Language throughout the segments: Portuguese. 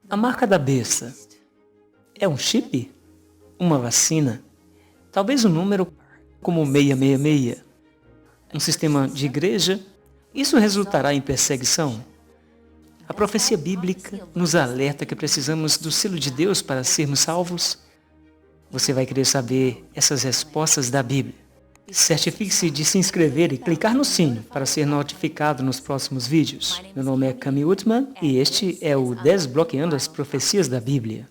A marca da besta é um chip? Uma vacina? Talvez um número como 666? Um sistema de igreja? Isso resultará em perseguição? A profecia bíblica nos alerta que precisamos do selo de Deus para sermos salvos? Você vai querer saber essas respostas da Bíblia. Certifique-se de se inscrever e clicar no sino para ser notificado nos próximos vídeos. Meu nome é Cami Utman e este é o Desbloqueando as Profecias da Bíblia.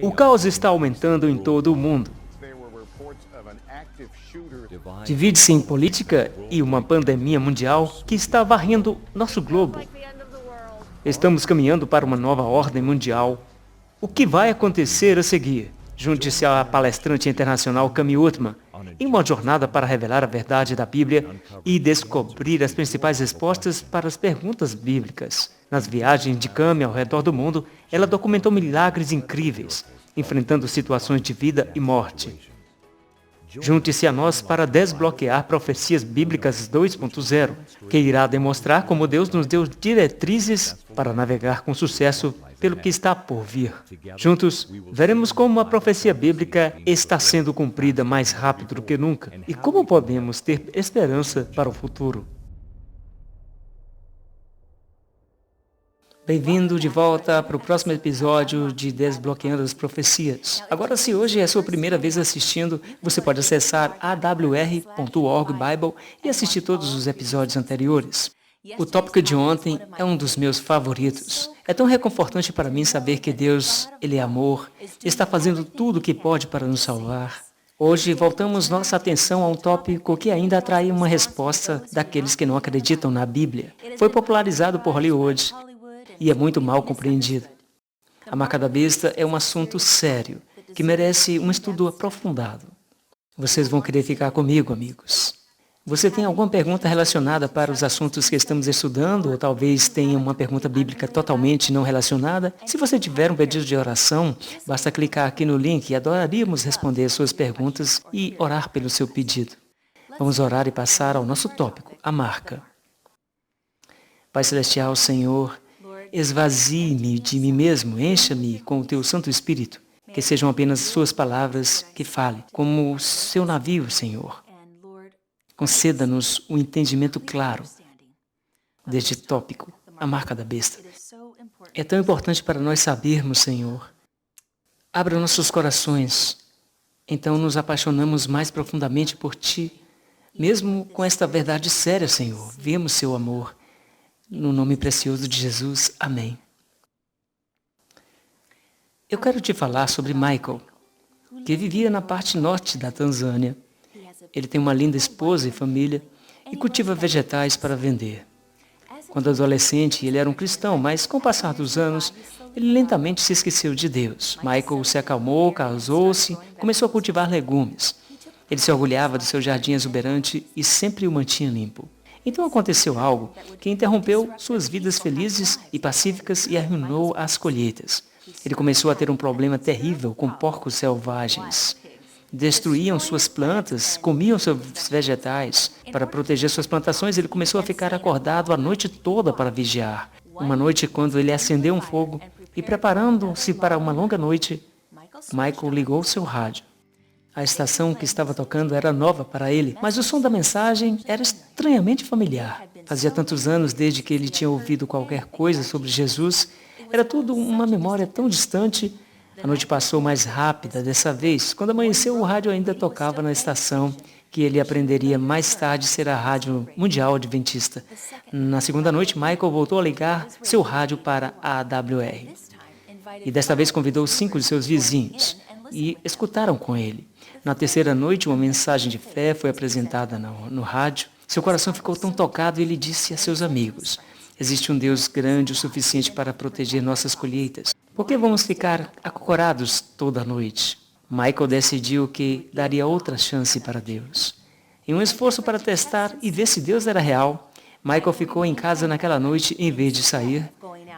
O caos está aumentando em todo o mundo. Divide-se em política e uma pandemia mundial que está varrendo nosso globo. Estamos caminhando para uma nova ordem mundial. O que vai acontecer a seguir? Junte-se à palestrante internacional Cami Utman em uma jornada para revelar a verdade da Bíblia e descobrir as principais respostas para as perguntas bíblicas. Nas viagens de Cami ao redor do mundo, ela documentou milagres incríveis, enfrentando situações de vida e morte. Junte-se a nós para desbloquear Profecias Bíblicas 2.0, que irá demonstrar como Deus nos deu diretrizes para navegar com sucesso pelo que está por vir. Juntos, veremos como a profecia bíblica está sendo cumprida mais rápido do que nunca e como podemos ter esperança para o futuro. Bem-vindo de volta para o próximo episódio de Desbloqueando as Profecias. Agora, se hoje é a sua primeira vez assistindo, você pode acessar awr.org/bible e assistir todos os episódios anteriores. O tópico de ontem é um dos meus favoritos. É tão reconfortante para mim saber que Deus, Ele é amor, está fazendo tudo o que pode para nos salvar. Hoje voltamos nossa atenção a um tópico que ainda atrai uma resposta daqueles que não acreditam na Bíblia. Foi popularizado por Hollywood e é muito mal compreendido. A marca da besta é um assunto sério, que merece um estudo aprofundado. Vocês vão querer ficar comigo, amigos. Você tem alguma pergunta relacionada para os assuntos que estamos estudando, ou talvez tenha uma pergunta bíblica totalmente não relacionada? Se você tiver um pedido de oração, basta clicar aqui no link e adoraríamos responder suas perguntas e orar pelo seu pedido. Vamos orar e passar ao nosso tópico, a marca. Pai Celestial, Senhor, esvazie-me de mim mesmo, encha-me com o Teu Santo Espírito, que sejam apenas Suas palavras que fale, como o Seu navio, Senhor. Conceda-nos um entendimento claro deste tópico, a marca da besta. É tão importante para nós sabermos, Senhor. Abra nossos corações, então nos apaixonamos mais profundamente por Ti, mesmo com esta verdade séria, Senhor. Vemos Seu amor. No nome precioso de Jesus, amém. Eu quero te falar sobre Michael, que vivia na parte norte da Tanzânia. Ele tem uma linda esposa e família e cultiva vegetais para vender. Quando adolescente, ele era um cristão, mas com o passar dos anos, ele lentamente se esqueceu de Deus. Michael se acalmou, casou-se, começou a cultivar legumes. Ele se orgulhava do seu jardim exuberante e sempre o mantinha limpo. Então aconteceu algo que interrompeu suas vidas felizes e pacíficas e arruinou as colheitas. Ele começou a ter um problema terrível com porcos selvagens. Destruíam suas plantas, comiam seus vegetais. Para proteger suas plantações, ele começou a ficar acordado a noite toda para vigiar. Uma noite, quando ele acendeu um fogo e preparando-se para uma longa noite, Michael ligou seu rádio. A estação que estava tocando era nova para ele, mas o som da mensagem era estranhamente familiar. Fazia tantos anos desde que ele tinha ouvido qualquer coisa sobre Jesus. Era tudo uma memória tão distante. A noite passou mais rápida dessa vez. Quando amanheceu, o rádio ainda tocava na estação, que ele aprenderia mais tarde ser a Rádio Mundial Adventista. Na segunda noite, Michael voltou a ligar seu rádio para a AWR. E desta vez convidou 5 de seus vizinhos e escutaram com ele. Na terceira noite, uma mensagem de fé foi apresentada no rádio. Seu coração ficou tão tocado e ele disse a seus amigos: existe um Deus grande o suficiente para proteger nossas colheitas. Por que vamos ficar acocorados toda a noite? Michael decidiu que daria outra chance para Deus. Em um esforço para testar e ver se Deus era real, Michael ficou em casa naquela noite em vez de sair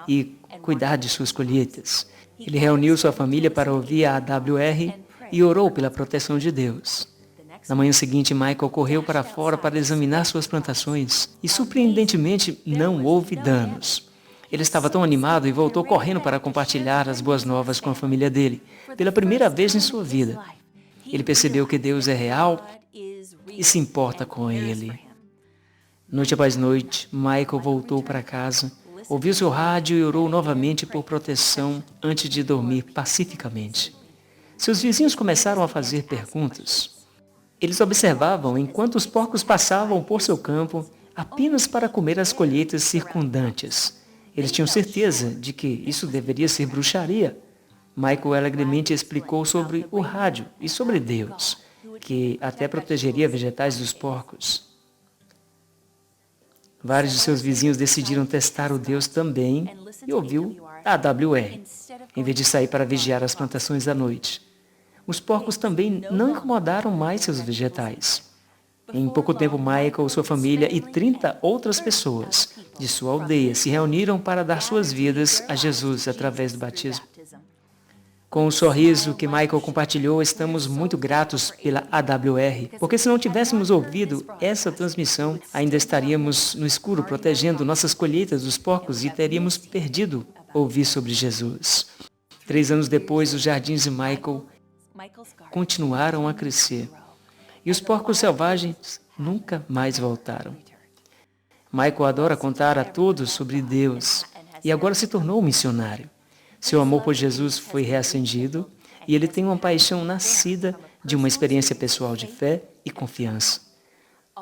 e cuidar de suas colheitas. Ele reuniu sua família para ouvir a AWR e orou pela proteção de Deus. Na manhã seguinte, Michael correu para fora para examinar suas plantações e, surpreendentemente, não houve danos. Ele estava tão animado e voltou correndo para compartilhar as boas novas com a família dele, pela primeira vez em sua vida. Ele percebeu que Deus é real e se importa com ele. Noite após noite, Michael voltou para casa, ouviu seu rádio e orou novamente por proteção antes de dormir pacificamente. Seus vizinhos começaram a fazer perguntas. Eles observavam enquanto os porcos passavam por seu campo apenas para comer as colheitas circundantes. Eles tinham certeza de que isso deveria ser bruxaria. Michael alegremente explicou sobre o rádio e sobre Deus, que até protegeria vegetais dos porcos. Vários de seus vizinhos decidiram testar o Deus também e ouviu a AWR, em vez de sair para vigiar as plantações à noite. Os porcos também não incomodaram mais seus vegetais. Em pouco tempo, Michael, sua família e 30 outras pessoas de sua aldeia se reuniram para dar suas vidas a Jesus através do batismo. Com o sorriso que Michael compartilhou, estamos muito gratos pela AWR, porque se não tivéssemos ouvido essa transmissão, ainda estaríamos no escuro protegendo nossas colheitas dos porcos e teríamos perdido ouvir sobre Jesus. 3 anos depois, os jardins de Michael continuaram a crescer e os porcos selvagens nunca mais voltaram. Michael adora contar a todos sobre Deus e agora se tornou um missionário. Seu amor por Jesus foi reacendido e ele tem uma paixão nascida de uma experiência pessoal de fé e confiança.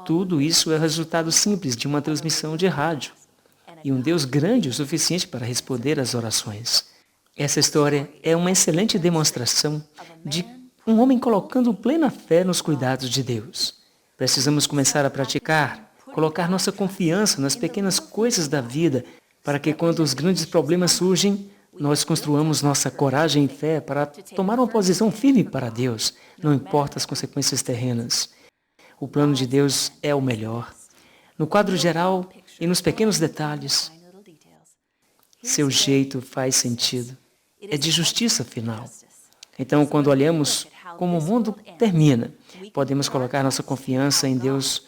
Tudo isso é resultado simples de uma transmissão de rádio e um Deus grande o suficiente para responder às orações. Essa história é uma excelente demonstração de um homem colocando plena fé nos cuidados de Deus. Precisamos começar a praticar, colocar nossa confiança nas pequenas coisas da vida para que quando os grandes problemas surgem, nós construamos nossa coragem e fé para tomar uma posição firme para Deus, não importa as consequências terrenas. O plano de Deus é o melhor. No quadro geral e nos pequenos detalhes, seu jeito faz sentido. É de justiça final. Então, quando olhamos como o mundo termina, podemos colocar nossa confiança em Deus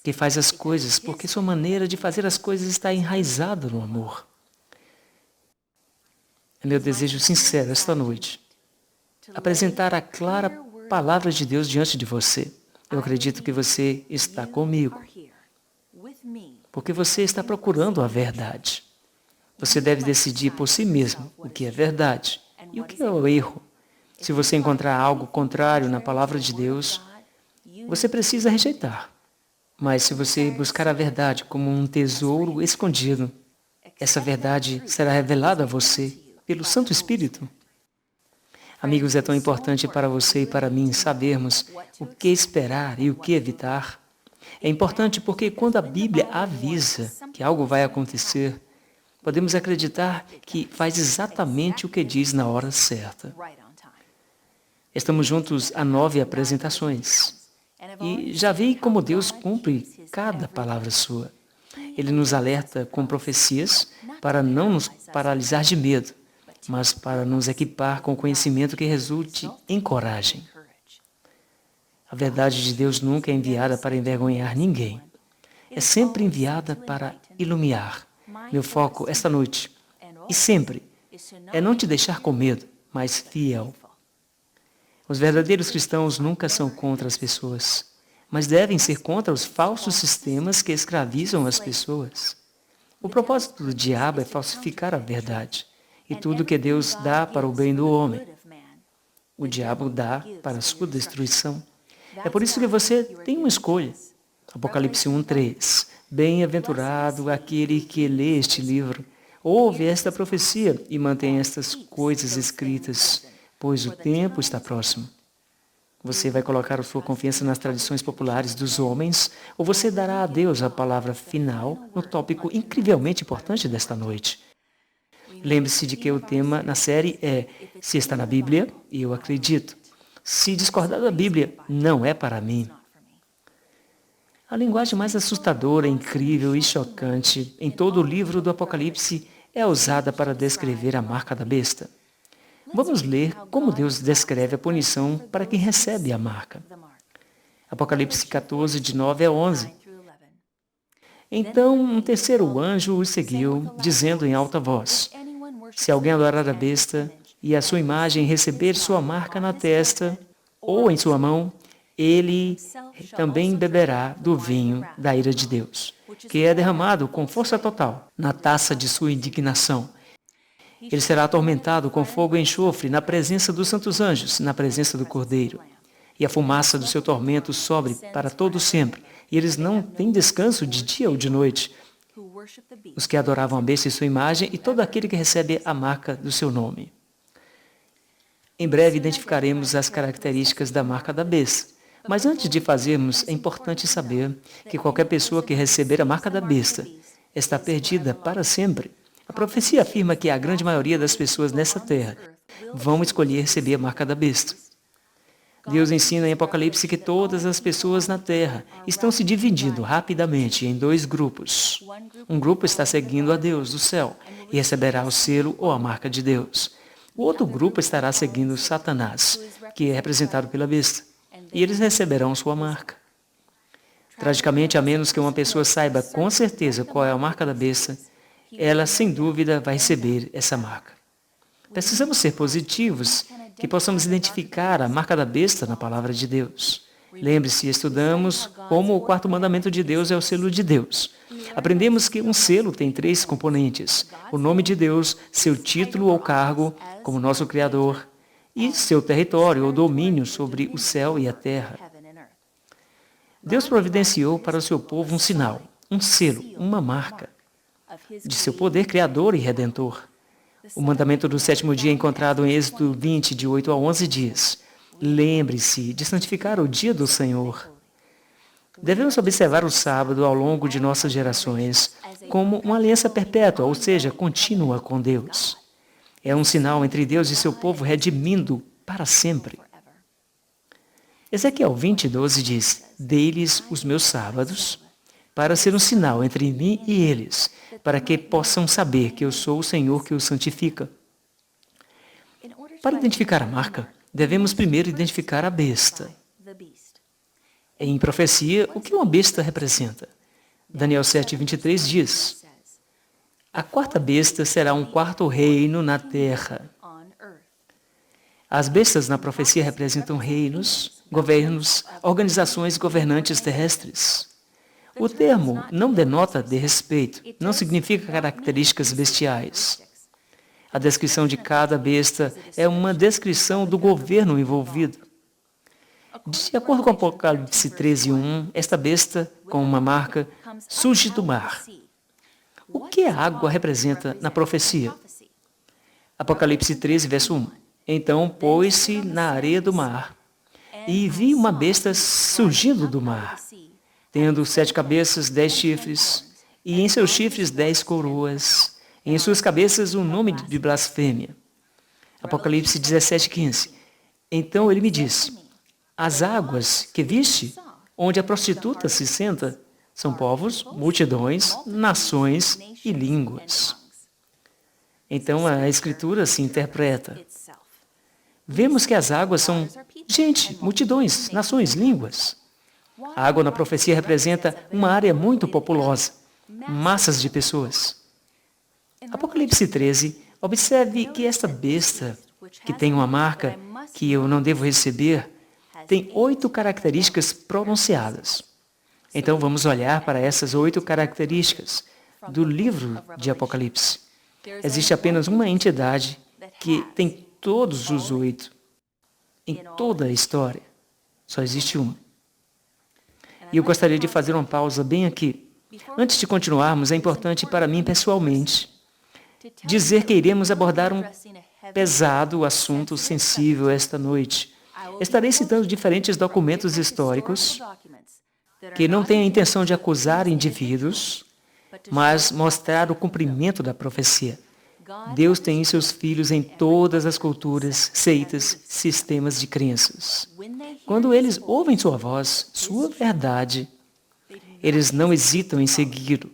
que faz as coisas, porque sua maneira de fazer as coisas está enraizada no amor. É meu desejo sincero esta noite apresentar a clara palavra de Deus diante de você. Eu acredito que você está comigo, porque você está procurando a verdade. Você deve decidir por si mesmo o que é verdade e o que é o erro. Se você encontrar algo contrário na palavra de Deus, você precisa rejeitar. Mas se você buscar a verdade como um tesouro escondido, essa verdade será revelada a você pelo Santo Espírito. Amigos, é tão importante para você e para mim sabermos o que esperar e o que evitar. É importante porque quando a Bíblia avisa que algo vai acontecer, podemos acreditar que faz exatamente o que diz na hora certa. Estamos juntos há 9 apresentações e já vi como Deus cumpre cada palavra sua. Ele nos alerta com profecias para não nos paralisar de medo, mas para nos equipar com conhecimento que resulte em coragem. A verdade de Deus nunca é enviada para envergonhar ninguém. É sempre enviada para iluminar. Meu foco esta noite, e sempre, é não te deixar com medo, mas fiel. Os verdadeiros cristãos nunca são contra as pessoas, mas devem ser contra os falsos sistemas que escravizam as pessoas. O propósito do diabo é falsificar a verdade e tudo que Deus dá para o bem do homem. O diabo dá para a sua destruição. É por isso que você tem uma escolha. Apocalipse 1:3. Bem-aventurado aquele que lê este livro, ouve esta profecia e mantém estas coisas escritas, pois o tempo está próximo. Você vai colocar a sua confiança nas tradições populares dos homens ou você dará a Deus a palavra final no tópico incrivelmente importante desta noite? Lembre-se de que o tema na série é Se está na Bíblia, eu acredito. Se discordar da Bíblia, não é para mim. A linguagem mais assustadora, incrível e chocante em todo o livro do Apocalipse é usada para descrever a marca da besta. Vamos ler como Deus descreve a punição para quem recebe a marca. Apocalipse 14, de 9 a 11. Então um terceiro anjo os seguiu, dizendo em alta voz: se alguém adorar a besta e a sua imagem receber sua marca na testa ou em sua mão, ele também beberá do vinho da ira de Deus, que é derramado com força total na taça de sua indignação. Ele será atormentado com fogo e enxofre na presença dos santos anjos, na presença do Cordeiro. E a fumaça do seu tormento sobe para todo sempre, e eles não têm descanso de dia ou de noite. Os que adoravam a besta e sua imagem, e todo aquele que recebe a marca do seu nome. Em breve identificaremos as características da marca da besta. Mas antes de fazermos, é importante saber que qualquer pessoa que receber a marca da besta está perdida para sempre. A profecia afirma que a grande maioria das pessoas nessa terra vão escolher receber a marca da besta. Deus ensina em Apocalipse que todas as pessoas na terra estão se dividindo rapidamente em dois grupos. Um grupo está seguindo a Deus do céu e receberá o selo ou a marca de Deus. O outro grupo estará seguindo Satanás, que é representado pela besta, e eles receberão sua marca. Tragicamente, a menos que uma pessoa saiba com certeza qual é a marca da besta, ela sem dúvida vai receber essa marca. Precisamos ser positivos, que possamos identificar a marca da besta na palavra de Deus. Lembre-se, estudamos como o quarto mandamento de Deus é o selo de Deus. Aprendemos que um selo tem 3 componentes: o nome de Deus, seu título ou cargo como nosso Criador, e seu território ou domínio sobre o céu e a terra. Deus providenciou para o seu povo um sinal, um selo, uma marca de seu poder criador e redentor. O mandamento do 7º dia encontrado em Êxodo 20, de 8 a 11 diz: lembre-se de santificar o dia do Senhor. Devemos observar o sábado ao longo de nossas gerações como uma aliança perpétua, ou seja, contínua com Deus. É um sinal entre Deus e seu povo redimindo para sempre. Ezequiel 20, 12 diz: dei-lhes os meus sábados para ser um sinal entre mim e eles, para que possam saber que eu sou o Senhor que os santifica. Para identificar a marca, devemos primeiro identificar a besta. Em profecia, o que uma besta representa? Daniel 7, 23 diz: a quarta besta será um quarto reino na terra. As bestas na profecia representam reinos, governos, organizações governantes terrestres. O termo não denota desrespeito, não significa características bestiais. A descrição de cada besta é uma descrição do governo envolvido. De acordo com Apocalipse 13, 1, esta besta, com uma marca, surge do mar. O que a água representa na profecia? Apocalipse 13, verso 1. Então pôs-se na areia do mar, e vi uma besta surgindo do mar, tendo 7 cabeças, 10 chifres, e em seus chifres 10 coroas, e em suas cabeças um nome de blasfêmia. Apocalipse 17, 15. Então ele me disse: as águas que viste, onde a prostituta se senta, são povos, multidões, nações e línguas. Então a Escritura se interpreta. Vemos que as águas são gente, multidões, nações, línguas. A água na profecia representa uma área muito populosa, massas de pessoas. Apocalipse 13, observe que esta besta, que tem uma marca que eu não devo receber, tem 8 características pronunciadas. Então vamos olhar para essas 8 características do livro de Apocalipse. Existe apenas uma entidade que tem todos os 8. Em toda a história, só existe uma. E eu gostaria de fazer uma pausa bem aqui. Antes de continuarmos, é importante para mim pessoalmente dizer que iremos abordar um pesado assunto sensível esta noite. Estarei citando diferentes documentos históricos que não têm a intenção de acusar indivíduos, mas mostrar o cumprimento da profecia. Deus tem seus filhos em todas as culturas, seitas, sistemas de crenças. Quando eles ouvem sua voz, sua verdade, eles não hesitam em segui-lo,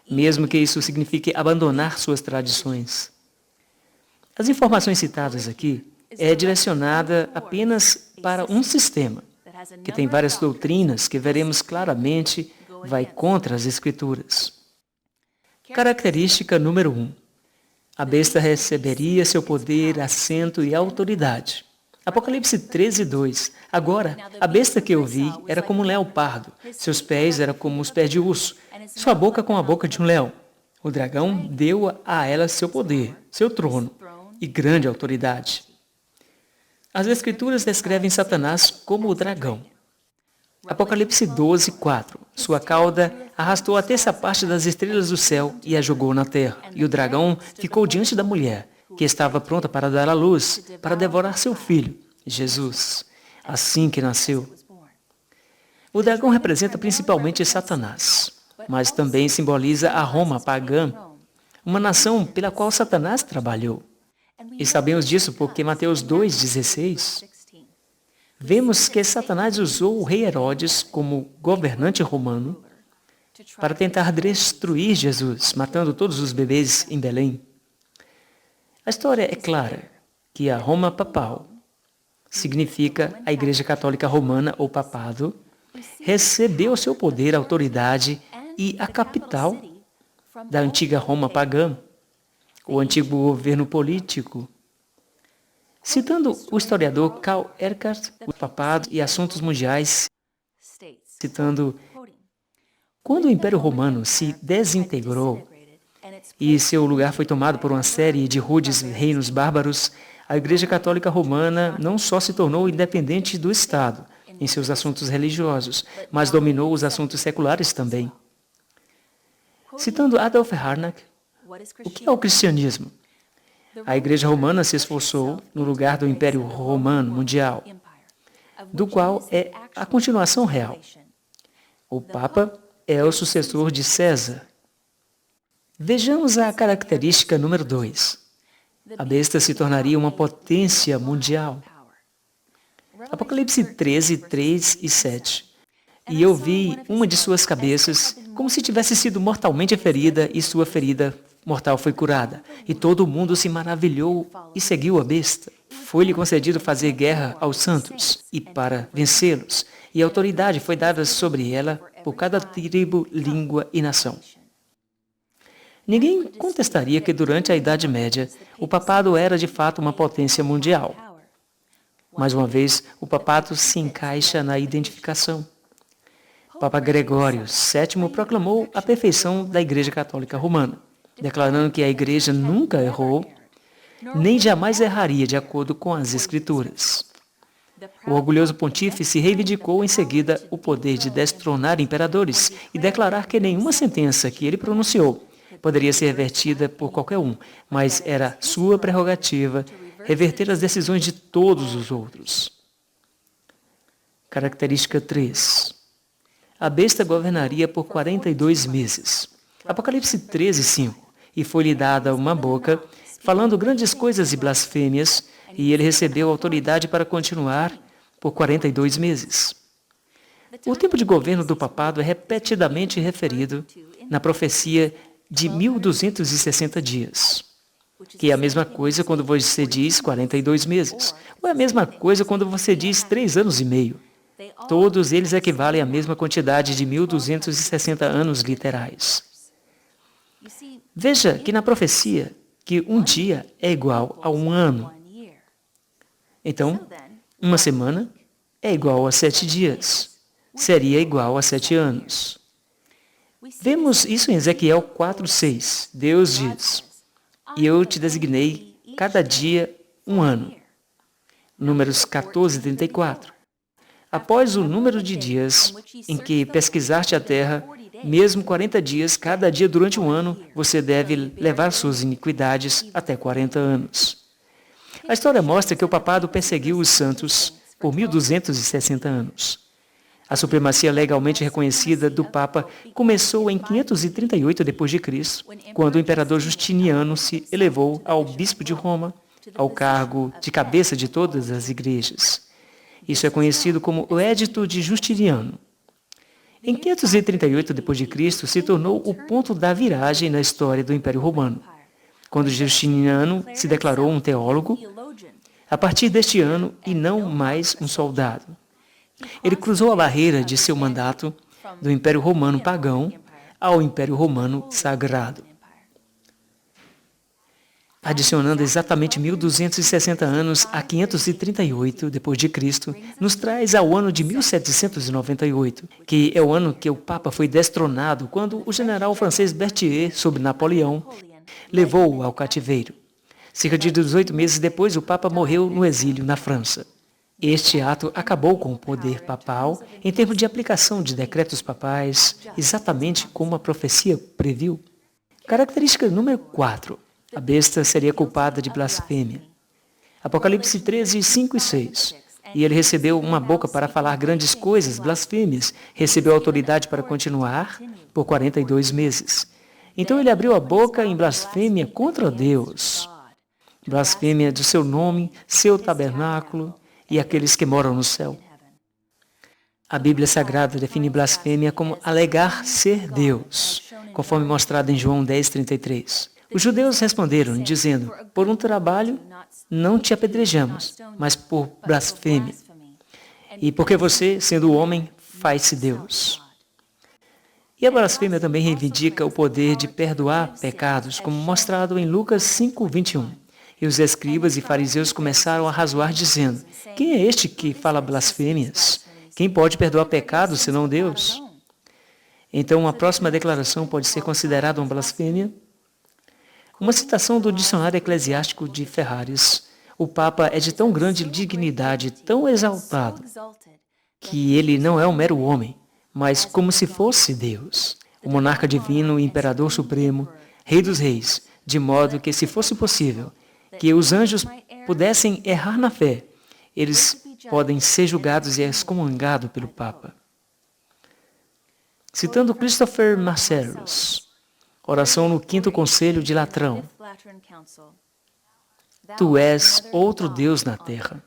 mesmo que isso signifique abandonar suas tradições. As informações citadas aqui é direcionada apenas para um sistema, que tem várias doutrinas que veremos claramente vai contra as Escrituras. Característica número 1. A besta receberia seu poder, assento e autoridade. Apocalipse 13:2. Agora, a besta que eu vi era como um leopardo. Seus pés eram como os pés de urso. Sua boca como a boca de um leão. O dragão deu a ela seu poder, seu trono e grande autoridade. As Escrituras descrevem Satanás como o dragão. Apocalipse 12:4. Sua cauda arrastou a terça parte das estrelas do céu e a jogou na terra. E o dragão ficou diante da mulher, que estava pronta para dar à luz, para devorar seu filho, Jesus, assim que nasceu. O dragão representa principalmente Satanás, mas também simboliza a Roma pagã, uma nação pela qual Satanás trabalhou. E sabemos disso porque Mateus 2:16, vemos que Satanás usou o rei Herodes como governante romano para tentar destruir Jesus, matando todos os bebês em Belém. A história é clara que a Roma papal significa a Igreja Católica Romana ou papado, recebeu seu poder, autoridade e a capital da antiga Roma pagã, o antigo governo político. Citando o historiador Karl Eckert, o papado e assuntos mundiais, citando: quando o Império Romano se desintegrou e seu lugar foi tomado por uma série de rudes reinos bárbaros, a Igreja Católica Romana não só se tornou independente do Estado em seus assuntos religiosos, mas dominou os assuntos seculares também. Citando Adolf Harnack, o que é o cristianismo? A Igreja Romana se esforçou no lugar do Império Romano Mundial, do qual é a continuação real. O Papa é o sucessor de César. Vejamos a característica número 2. A besta se tornaria uma potência mundial. Apocalipse 13:3 e 7. E eu vi uma de suas cabeças como se tivesse sido mortalmente ferida, e sua ferida mortal foi curada. E todo mundo se maravilhou e seguiu a besta. Foi-lhe concedido fazer guerra aos santos e para vencê-los, e a autoridade foi dada sobre ela por cada tribo, língua e nação. Ninguém contestaria que durante a Idade Média o papado era de fato uma potência mundial. Mais uma vez, o papado se encaixa na identificação. Papa Gregório VII proclamou a perfeição da Igreja Católica Romana, declarando que a Igreja nunca errou, nem jamais erraria de acordo com as Escrituras. O orgulhoso pontífice reivindicou em seguida o poder de destronar imperadores e declarar que nenhuma sentença que ele pronunciou poderia ser revertida por qualquer um, mas era sua prerrogativa reverter as decisões de todos os outros. Característica 3. A besta governaria por 42 meses. Apocalipse 13:5. E foi-lhe dada uma boca, falando grandes coisas e blasfêmias, e ele recebeu autoridade para continuar por 42 meses. O tempo de governo do papado é repetidamente referido na profecia de 1260 dias, que é a mesma coisa quando você diz 42 meses, ou é a mesma coisa quando você diz 3 anos e meio. Todos eles equivalem à mesma quantidade de 1260 anos literais. Veja que na profecia, que um dia é igual a um ano. Então, uma semana é igual a 7 dias. Seria igual a 7 anos. Vemos isso em Ezequiel 4:6. Deus diz: e eu te designei cada dia um ano. Números 14:34. Após o número de dias em que pesquisaste a terra, mesmo 40 dias, cada dia durante um ano, você deve levar suas iniquidades até 40 anos. A história mostra que o papado perseguiu os santos por 1260 anos. A supremacia legalmente reconhecida do Papa começou em 538 d.C., quando o imperador Justiniano se elevou ao bispo de Roma, ao cargo de cabeça de todas as igrejas. Isso é conhecido como o Edito de Justiniano. Em 538 d.C., se tornou o ponto da viragem na história do Império Romano, quando Justiniano se declarou um teólogo, a partir deste ano, e não mais um soldado. Ele cruzou a barreira de seu mandato do Império Romano pagão ao Império Romano sagrado. Adicionando exatamente 1260 anos a 538 d.C., nos traz ao ano de 1798, que é o ano que o Papa foi destronado quando o general francês Berthier, sob Napoleão, levou-o ao cativeiro. Cerca de 18 meses depois, o Papa morreu no exílio na França. Este ato acabou com o poder papal em termos de aplicação de decretos papais, exatamente como a profecia previu. Característica número 4. A besta seria culpada de blasfêmia. Apocalipse 13, 5 e 6. E ele recebeu uma boca para falar grandes coisas, blasfêmias. Recebeu autoridade para continuar por 42 meses. Então ele abriu a boca em blasfêmia contra Deus. Blasfêmia do seu nome, seu tabernáculo e aqueles que moram no céu. A Bíblia Sagrada define blasfêmia como alegar ser Deus, conforme mostrado em João 10, 33. Os judeus responderam, dizendo, por um trabalho não te apedrejamos, mas por blasfêmia. E porque você, sendo homem, faz-se Deus. E a blasfêmia também reivindica o poder de perdoar pecados, como mostrado em Lucas 5, 21. E os escribas e fariseus começaram a razoar, dizendo, quem é este que fala blasfêmias? Quem pode perdoar pecados, senão Deus? Então, a próxima declaração pode ser considerada uma blasfêmia? Uma citação do Dicionário Eclesiástico de Ferraris. O Papa é de tão grande dignidade, tão exaltado, que ele não é um mero homem, mas como se fosse Deus, o monarca divino, o imperador supremo, rei dos reis, de modo que, se fosse possível, que os anjos pudessem errar na fé, eles podem ser julgados e excomungados pelo Papa. Citando Christopher Marcellus, oração no 5º Conselho de Latrão. Tu és outro Deus na terra.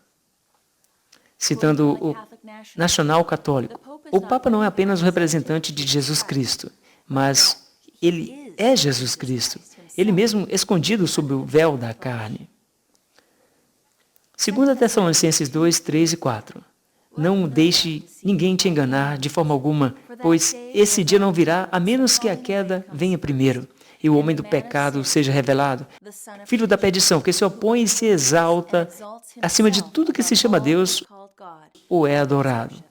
Citando o Nacional Católico, o Papa não é apenas o representante de Jesus Cristo, mas ele é Jesus Cristo, ele mesmo escondido sob o véu da carne. 2 Tessalonicenses 2, 3 e 4. Não deixe ninguém te enganar de forma alguma, pois esse dia não virá a menos que a queda venha primeiro, e o homem do pecado seja revelado, filho da perdição, que se opõe e se exalta acima de tudo que se chama Deus ou é adorado,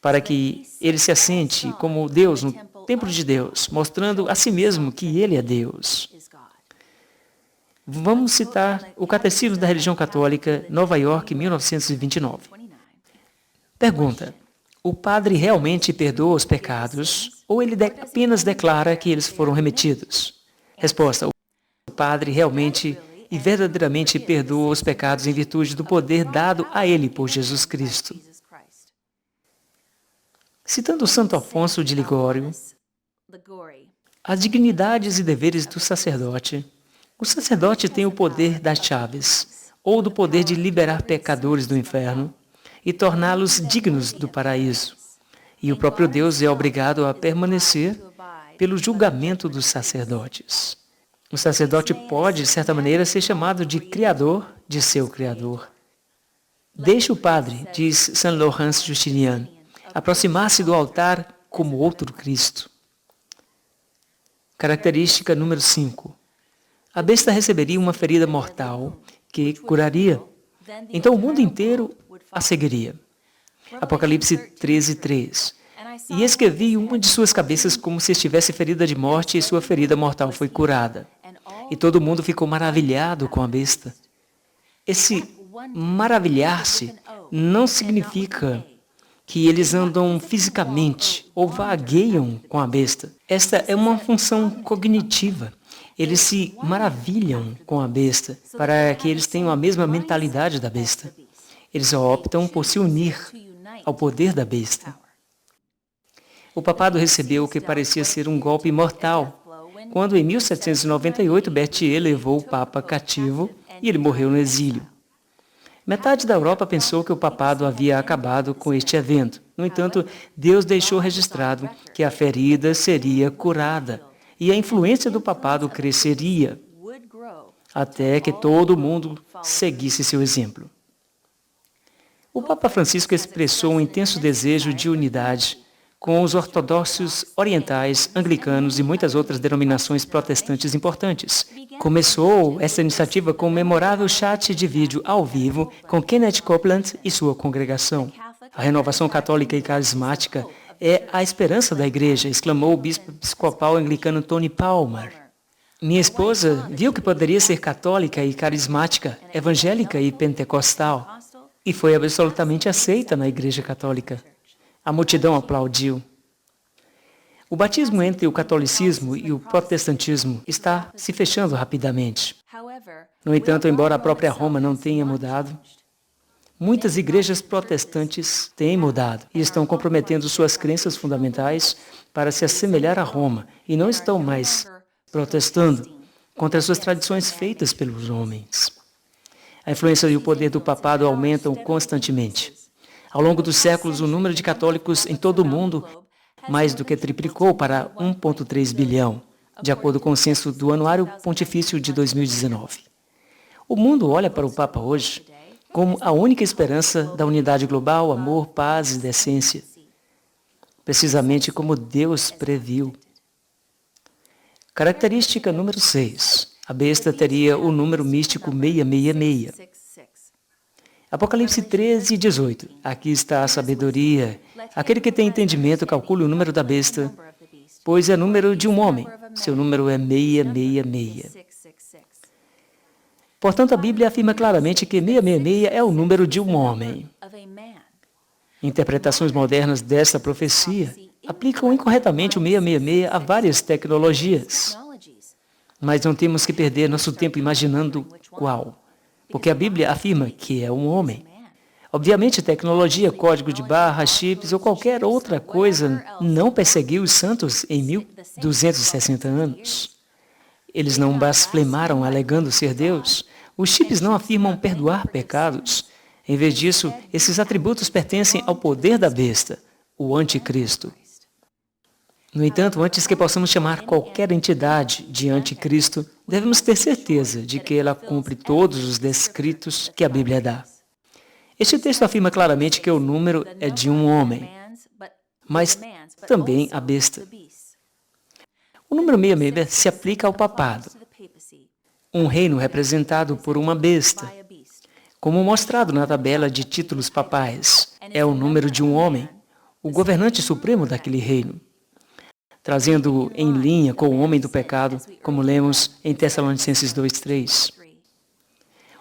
para que ele se assente como Deus no templo de Deus, mostrando a si mesmo que ele é Deus. Vamos citar o Catecismo da Religião Católica, Nova York, 1929. Pergunta: o padre realmente perdoa os pecados ou ele apenas declara que eles foram remetidos? Resposta: o padre realmente e verdadeiramente perdoa os pecados em virtude do poder dado a ele por Jesus Cristo. Citando Santo Afonso de Ligório, as dignidades e deveres do sacerdote. O sacerdote tem o poder das chaves, ou do poder de liberar pecadores do inferno e torná-los dignos do paraíso. E o próprio Deus é obrigado a permanecer pelo julgamento dos sacerdotes. O sacerdote pode, de certa maneira, ser chamado de criador de seu criador. Deixe o padre, diz Saint Laurent Justinian, aproximar-se do altar como outro Cristo. Característica número 5. A besta receberia uma ferida mortal que curaria. Então o mundo inteiro a seguiria. Apocalipse 13, 3. E eis que vi uma de suas cabeças como se estivesse ferida de morte e sua ferida mortal foi curada. E todo mundo ficou maravilhado com a besta. Esse maravilhar-se não significa que eles andam fisicamente ou vagueiam com a besta. Esta é uma função cognitiva. Eles se maravilham com a besta para que eles tenham a mesma mentalidade da besta. Eles optam por se unir ao poder da besta. O papado recebeu o que parecia ser um golpe mortal, quando em 1798 Berthier levou o Papa cativo e ele morreu no exílio. Metade da Europa pensou que o papado havia acabado com este evento. No entanto, Deus deixou registrado que a ferida seria curada e a influência do papado cresceria até que todo mundo seguisse seu exemplo. O Papa Francisco expressou um intenso desejo de unidade com os ortodoxos orientais, anglicanos e muitas outras denominações protestantes importantes. Começou essa iniciativa com um memorável chat de vídeo ao vivo com Kenneth Copeland e sua congregação. A renovação católica e carismática é a esperança da igreja, exclamou o bispo episcopal anglicano Tony Palmer. Minha esposa viu que poderia ser católica e carismática, evangélica e pentecostal, e foi absolutamente aceita na igreja católica. A multidão aplaudiu. O batismo entre o catolicismo e o protestantismo está se fechando rapidamente. No entanto, embora a própria Roma não tenha mudado, muitas igrejas protestantes têm mudado e estão comprometendo suas crenças fundamentais para se assemelhar a Roma e não estão mais protestando contra suas tradições feitas pelos homens. A influência e o poder do papado aumentam constantemente. Ao longo dos séculos, o número de católicos em todo o mundo mais do que triplicou para 1,3 bilhão, de acordo com o censo do Anuário Pontifício de 2019. O mundo olha para o Papa hoje como a única esperança da unidade global, amor, paz e decência, precisamente como Deus previu. Característica número 6. A besta teria o número místico 666. Apocalipse 13, 18. Aqui está a sabedoria. Aquele que tem entendimento calcule o número da besta, pois é número de um homem. Seu número é 666. Portanto, a Bíblia afirma claramente que 666 é o número de um homem. Interpretações modernas dessa profecia aplicam incorretamente o 666 a várias tecnologias. Mas não temos que perder nosso tempo imaginando qual, porque a Bíblia afirma que é um homem. Obviamente, tecnologia, código de barra, chips ou qualquer outra coisa não perseguiu os santos em 1260 anos. Eles não blasfemaram alegando ser Deus. Os chips não afirmam perdoar pecados. Em vez disso, esses atributos pertencem ao poder da besta, o anticristo. No entanto, antes que possamos chamar qualquer entidade de anticristo, devemos ter certeza de que ela cumpre todos os descritos que a Bíblia dá. Este texto afirma claramente que o número é de um homem, mas também a besta. O número 666 se aplica ao papado, um reino representado por uma besta. Como mostrado na tabela de títulos papais, é o número de um homem, o governante supremo daquele reino, trazendo-o em linha com o homem do pecado, como lemos em Tessalonicenses 2:3.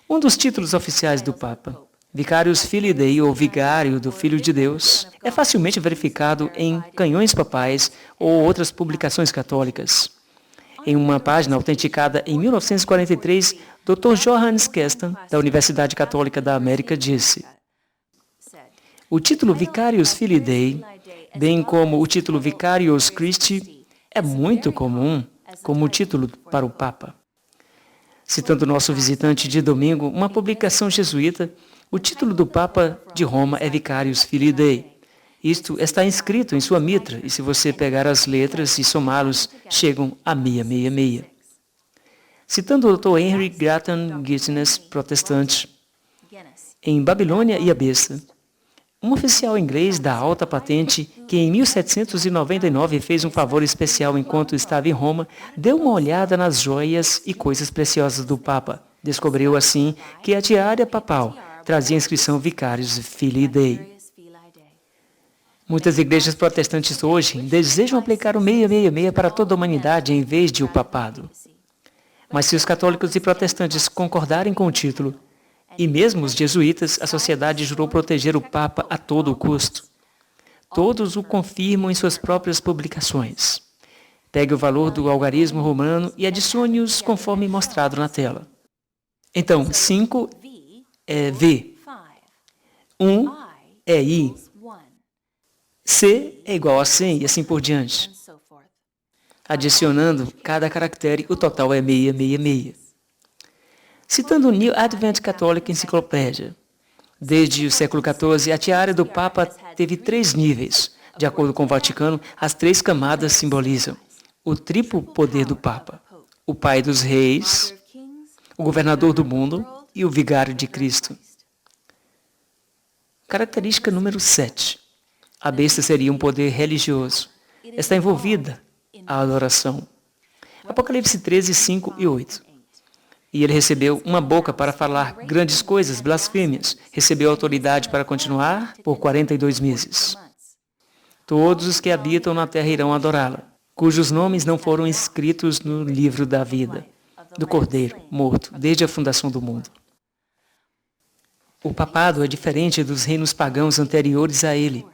Um dos títulos oficiais do Papa, Vicarius Filii Dei, ou Vigário do Filho de Deus, é facilmente verificado em canhões papais ou outras publicações católicas. Em uma página autenticada em 1943, Dr. Johannes Kestan, da Universidade Católica da América, disse: o título Vicarius Filii Dei, bem como o título Vicarius Christi, é muito comum como título para o Papa. Citando nosso visitante de domingo, uma publicação jesuíta, o título do Papa de Roma é Vicarius Filii Dei. Isto está inscrito em sua mitra, e se você pegar as letras e somá-los, chegam a 666. Citando o Dr. Henry Grattan Guinness, protestante, em Babilônia e a Besta, um oficial inglês da alta patente, que em 1799 fez um favor especial enquanto estava em Roma, deu uma olhada nas joias e coisas preciosas do Papa. Descobriu assim que a tiara papal trazia a inscrição Vicarius Filii Dei. Muitas igrejas protestantes hoje desejam aplicar o 666 para toda a humanidade em vez de o papado. Mas se os católicos e protestantes concordarem com o título, e mesmo os jesuítas, a sociedade jurou proteger o Papa a todo custo. Todos o confirmam em suas próprias publicações. Pegue o valor do algarismo romano e adicione-os conforme mostrado na tela. Então, 5 é V, 1 é I, C é igual a 100 e assim por diante. Adicionando cada caractere, o total é 666. Citando o New Advent Catholic Encyclopedia, desde o século XIV, a tiara do Papa teve 3 níveis. De acordo com o Vaticano, as 3 camadas simbolizam o triplo poder do Papa, o Pai dos Reis, o Governador do Mundo e o Vigário de Cristo. Característica número 7. A besta seria um poder religioso. Está envolvida a adoração. Apocalipse 13, 5 e 8. E ele recebeu uma boca para falar grandes coisas, blasfêmias. Recebeu autoridade para continuar por 42 meses. Todos os que habitam na terra irão adorá-la, cujos nomes não foram escritos no livro da vida, do Cordeiro, morto, desde a fundação do mundo. O papado é diferente dos reinos pagãos anteriores a ele,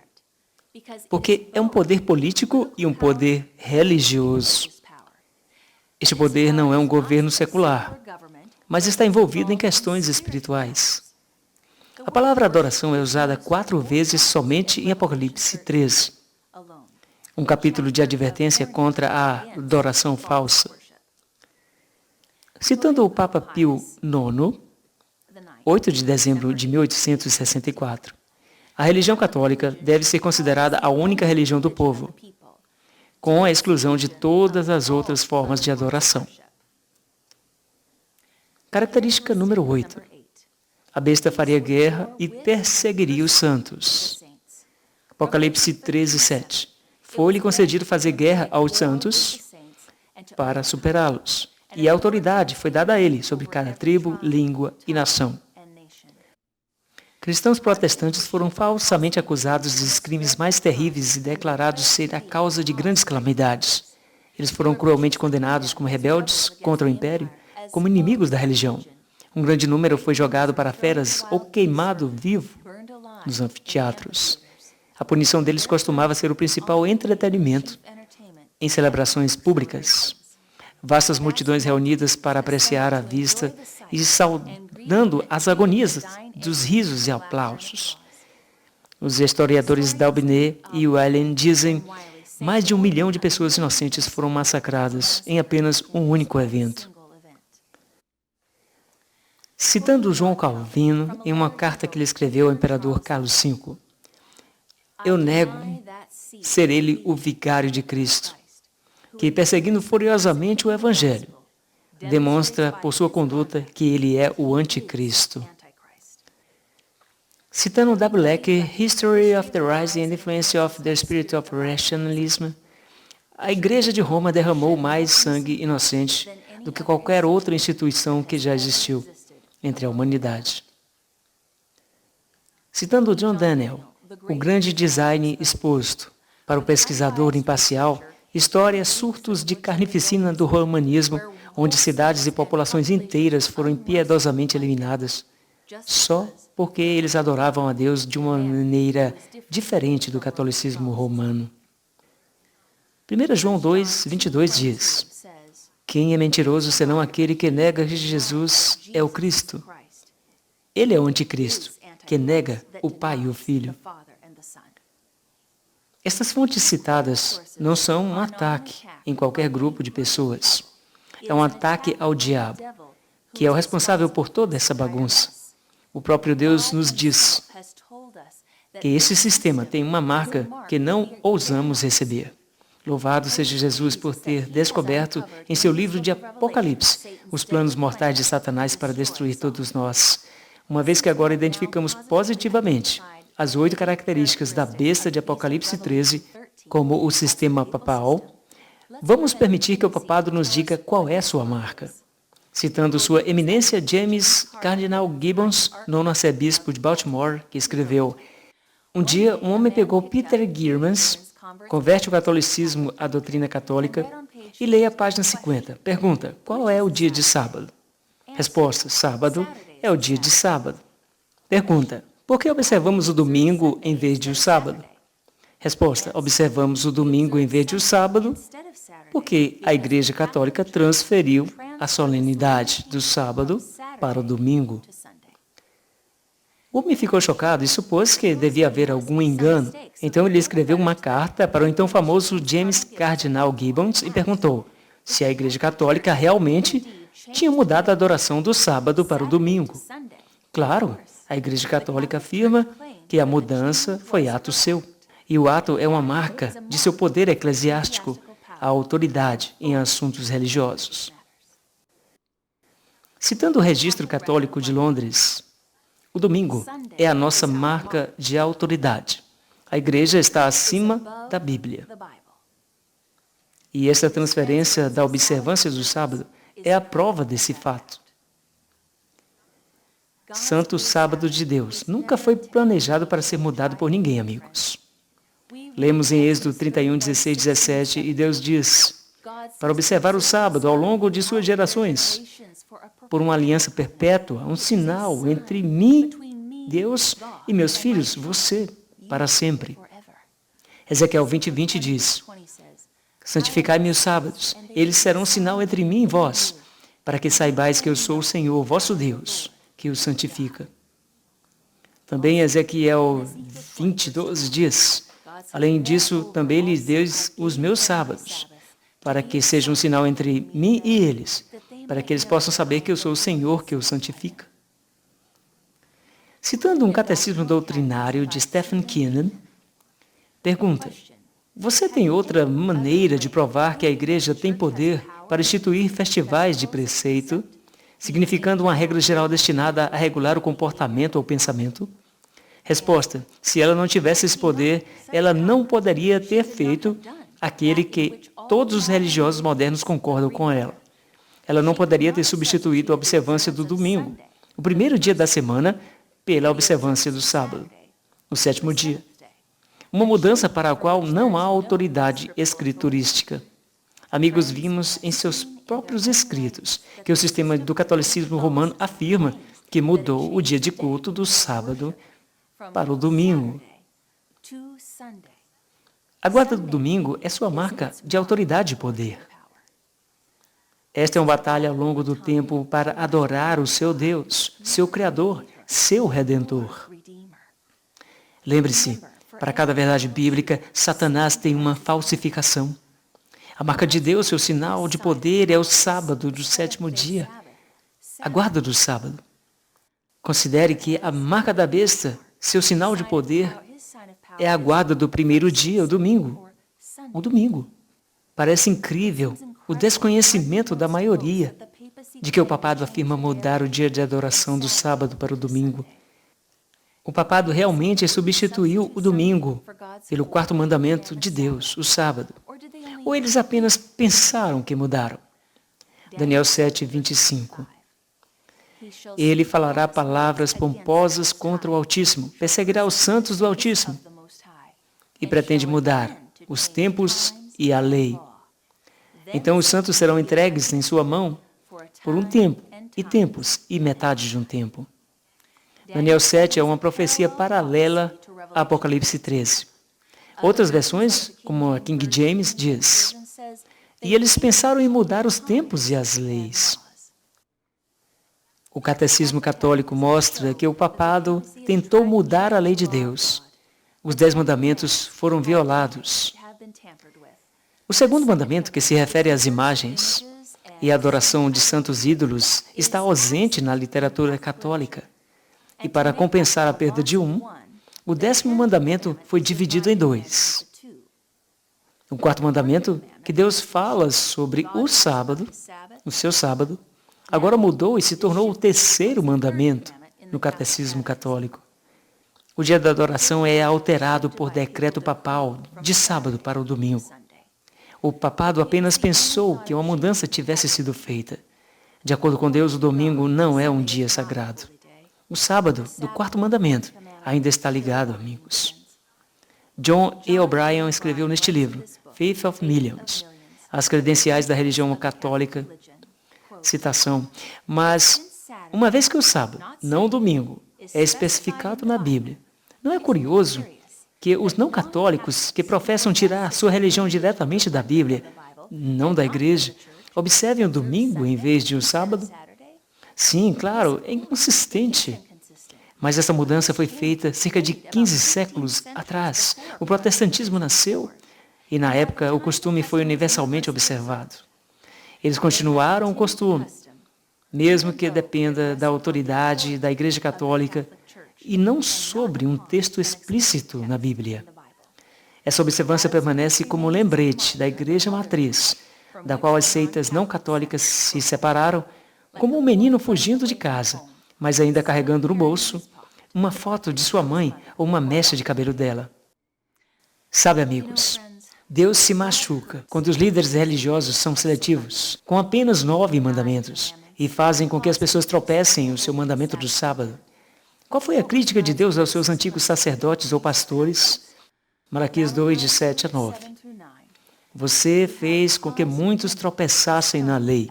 porque é um poder político e um poder religioso. Este poder não é um governo secular, mas está envolvido em questões espirituais. A palavra adoração é usada 4 vezes somente em Apocalipse 13, um capítulo de advertência contra a adoração falsa. Citando o Papa Pio IX, 8 de dezembro de 1864, a religião católica deve ser considerada a única religião do povo, com a exclusão de todas as outras formas de adoração. Característica número 8. A besta faria guerra e perseguiria os santos. Apocalipse 13, 7. Foi-lhe concedido fazer guerra aos santos para superá-los, e a autoridade foi dada a ele sobre cada tribo, língua e nação. Cristãos protestantes foram falsamente acusados dos crimes mais terríveis e declarados ser a causa de grandes calamidades. Eles foram cruelmente condenados como rebeldes contra o império, como inimigos da religião. Um grande número foi jogado para feras ou queimado vivo nos anfiteatros. A punição deles costumava ser o principal entretenimento em celebrações públicas. Vastas multidões reunidas para apreciar a vista e saudando as agonias dos risos e aplausos. Os historiadores D'Albiney e Whalen dizem que mais de 1 milhão de pessoas inocentes foram massacradas em apenas um único evento. Citando João Calvino, em uma carta que ele escreveu ao imperador Carlos V, eu nego ser ele o vigário de Cristo, que, perseguindo furiosamente o Evangelho, demonstra por sua conduta que ele é o anticristo. Citando W. Leck, History of the Rise and Influence of the Spirit of Rationalism, a Igreja de Roma derramou mais sangue inocente do que qualquer outra instituição que já existiu entre a humanidade. Citando John Daniel, o grande design exposto para o pesquisador imparcial, história surtos de carnificina do romanismo, onde cidades e populações inteiras foram impiedosamente eliminadas, só porque eles adoravam a Deus de uma maneira diferente do catolicismo romano. 1 João 2, 22 diz: quem é mentiroso senão aquele que nega que Jesus é o Cristo? Ele é o anticristo, que nega o Pai e o Filho. Estas fontes citadas não são um ataque em qualquer grupo de pessoas. É um ataque ao diabo, que é o responsável por toda essa bagunça. O próprio Deus nos diz que esse sistema tem uma marca que não ousamos receber. Louvado seja Jesus por ter descoberto em seu livro de Apocalipse os planos mortais de Satanás para destruir todos nós. Uma vez que agora identificamos positivamente as 8 características da besta de Apocalipse 13, como o sistema papal, vamos permitir que o papado nos diga qual é sua marca. Citando sua eminência James Cardinal Gibbons, nono arcebispo de Baltimore, que escreveu: um dia um homem pegou Peter Girmans, converte o catolicismo à doutrina católica e lê a página 50. Pergunta: qual é o dia de sábado? Resposta: sábado é o dia de sábado. Pergunta: por que observamos o domingo em vez de o sábado? Resposta: observamos o domingo em vez de o sábado porque a Igreja Católica transferiu a solenidade do sábado para o domingo. O homem ficou chocado e supôs que devia haver algum engano. Então ele escreveu uma carta para o então famoso James Cardinal Gibbons e perguntou se a Igreja Católica realmente tinha mudado a adoração do sábado para o domingo. Claro, a Igreja Católica afirma que a mudança foi ato seu. E o ato é uma marca de seu poder eclesiástico, a autoridade em assuntos religiosos. Citando o Registro Católico de Londres, o domingo é a nossa marca de autoridade. A igreja está acima da Bíblia. E essa transferência da observância do sábado é a prova desse fato. Santo Sábado de Deus nunca foi planejado para ser mudado por ninguém, amigos. Lemos em Êxodo 31, 16, 17, e Deus diz: para observar o sábado ao longo de suas gerações, por uma aliança perpétua, um sinal entre mim, Deus, e meus filhos, você, para sempre. Ezequiel 20, 20 diz: santificai-me os sábados, eles serão um sinal entre mim e vós, para que saibais que eu sou o Senhor, vosso Deus, que os santifica. Também Ezequiel 20, 12 diz: além disso, também lhes dei os meus sábados, para que seja um sinal entre mim e eles, para que eles possam saber que eu sou o Senhor que os santifica. Citando um catecismo doutrinário de Stephen Keenan, pergunta: você tem outra maneira de provar que a igreja tem poder para instituir festivais de preceito, significando uma regra geral destinada a regular o comportamento ou pensamento? Resposta: se ela não tivesse esse poder, ela não poderia ter feito aquele que todos os religiosos modernos concordam com ela. Ela não poderia ter substituído a observância do domingo, o primeiro dia da semana, pela observância do sábado, o sétimo dia. Uma mudança para a qual não há autoridade escriturística. Amigos, vimos em seus próprios escritos que o sistema do catolicismo romano afirma que mudou o dia de culto do sábado para o domingo. A guarda do domingo é sua marca de autoridade e poder. Esta é uma batalha ao longo do tempo para adorar o seu Deus, seu Criador, seu Redentor. Lembre-se, para cada verdade bíblica, Satanás tem uma falsificação. A marca de Deus, seu sinal de poder, é o sábado do sétimo dia, a guarda do sábado. Considere que a marca da besta, seu sinal de poder, é a guarda do primeiro dia, o domingo. O domingo. Parece incrível o desconhecimento da maioria de que o papado afirma mudar o dia de adoração do sábado para o domingo. O papado realmente substituiu o domingo pelo quarto mandamento de Deus, o sábado. Ou eles apenas pensaram que mudaram? Daniel 7, 25. Ele falará palavras pomposas contra o Altíssimo, perseguirá os santos do Altíssimo e pretende mudar os tempos e a lei. Então os santos serão entregues em sua mão por um tempo, e tempos, e metade de um tempo. Daniel 7 é uma profecia paralela a Apocalipse 13. Outras versões, como a King James, diz: e eles pensaram em mudar os tempos e as leis. O Catecismo Católico mostra que o papado tentou mudar a lei de Deus. Os 10 mandamentos foram violados. O segundo mandamento, que se refere às imagens e à adoração de santos ídolos, está ausente na literatura católica. E para compensar a perda de um, o 10º mandamento foi dividido em 2. O 4º mandamento, que Deus fala sobre o sábado, o seu sábado, agora mudou e se tornou o 3º mandamento no Catecismo Católico. O dia da adoração é alterado por decreto papal de sábado para o domingo. O papado apenas pensou que uma mudança tivesse sido feita. De acordo com Deus, o domingo não é um dia sagrado. O sábado, do 4º mandamento, ainda está ligado, amigos. John E. O'Brien escreveu neste livro, Faith of Millions, as credenciais da religião católica, citação, mas, uma vez que o sábado, não o domingo, é especificado na Bíblia, não é curioso que os não católicos que professam tirar sua religião diretamente da Bíblia, não da igreja, observem o domingo em vez de o sábado? Sim, claro, é inconsistente. Mas essa mudança foi feita cerca de 15 séculos atrás. O protestantismo nasceu e, na época, o costume foi universalmente observado. Eles continuaram o costume, mesmo que dependa da autoridade da Igreja Católica e não sobre um texto explícito na Bíblia. Essa observância permanece como um lembrete da Igreja Matriz, da qual as seitas não católicas se separaram, como um menino fugindo de casa, mas ainda carregando no bolso uma foto de sua mãe ou uma mecha de cabelo dela. Sabe, amigos, Deus se machuca quando os líderes religiosos são seletivos, com apenas 9 mandamentos, e fazem com que as pessoas tropecem o seu mandamento do sábado. Qual foi a crítica de Deus aos seus antigos sacerdotes ou pastores? Malaquias 2, de 7 a 9. Você fez com que muitos tropeçassem na lei.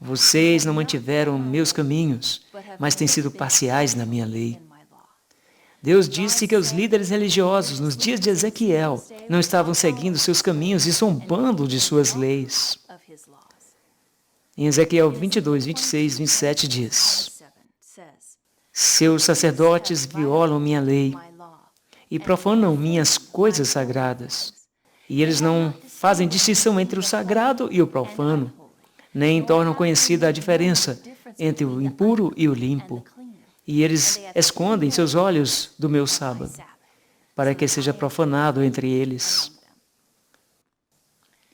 Vocês não mantiveram meus caminhos, mas têm sido parciais na minha lei. Deus disse que os líderes religiosos, nos dias de Ezequiel, não estavam seguindo seus caminhos e zombando de suas leis. Em Ezequiel 22, 26, 27 diz: seus sacerdotes violam minha lei e profanam minhas coisas sagradas. E eles não fazem distinção entre o sagrado e o profano, nem tornam conhecida a diferença entre o impuro e o limpo. E eles escondem seus olhos do meu sábado, para que seja profanado entre eles.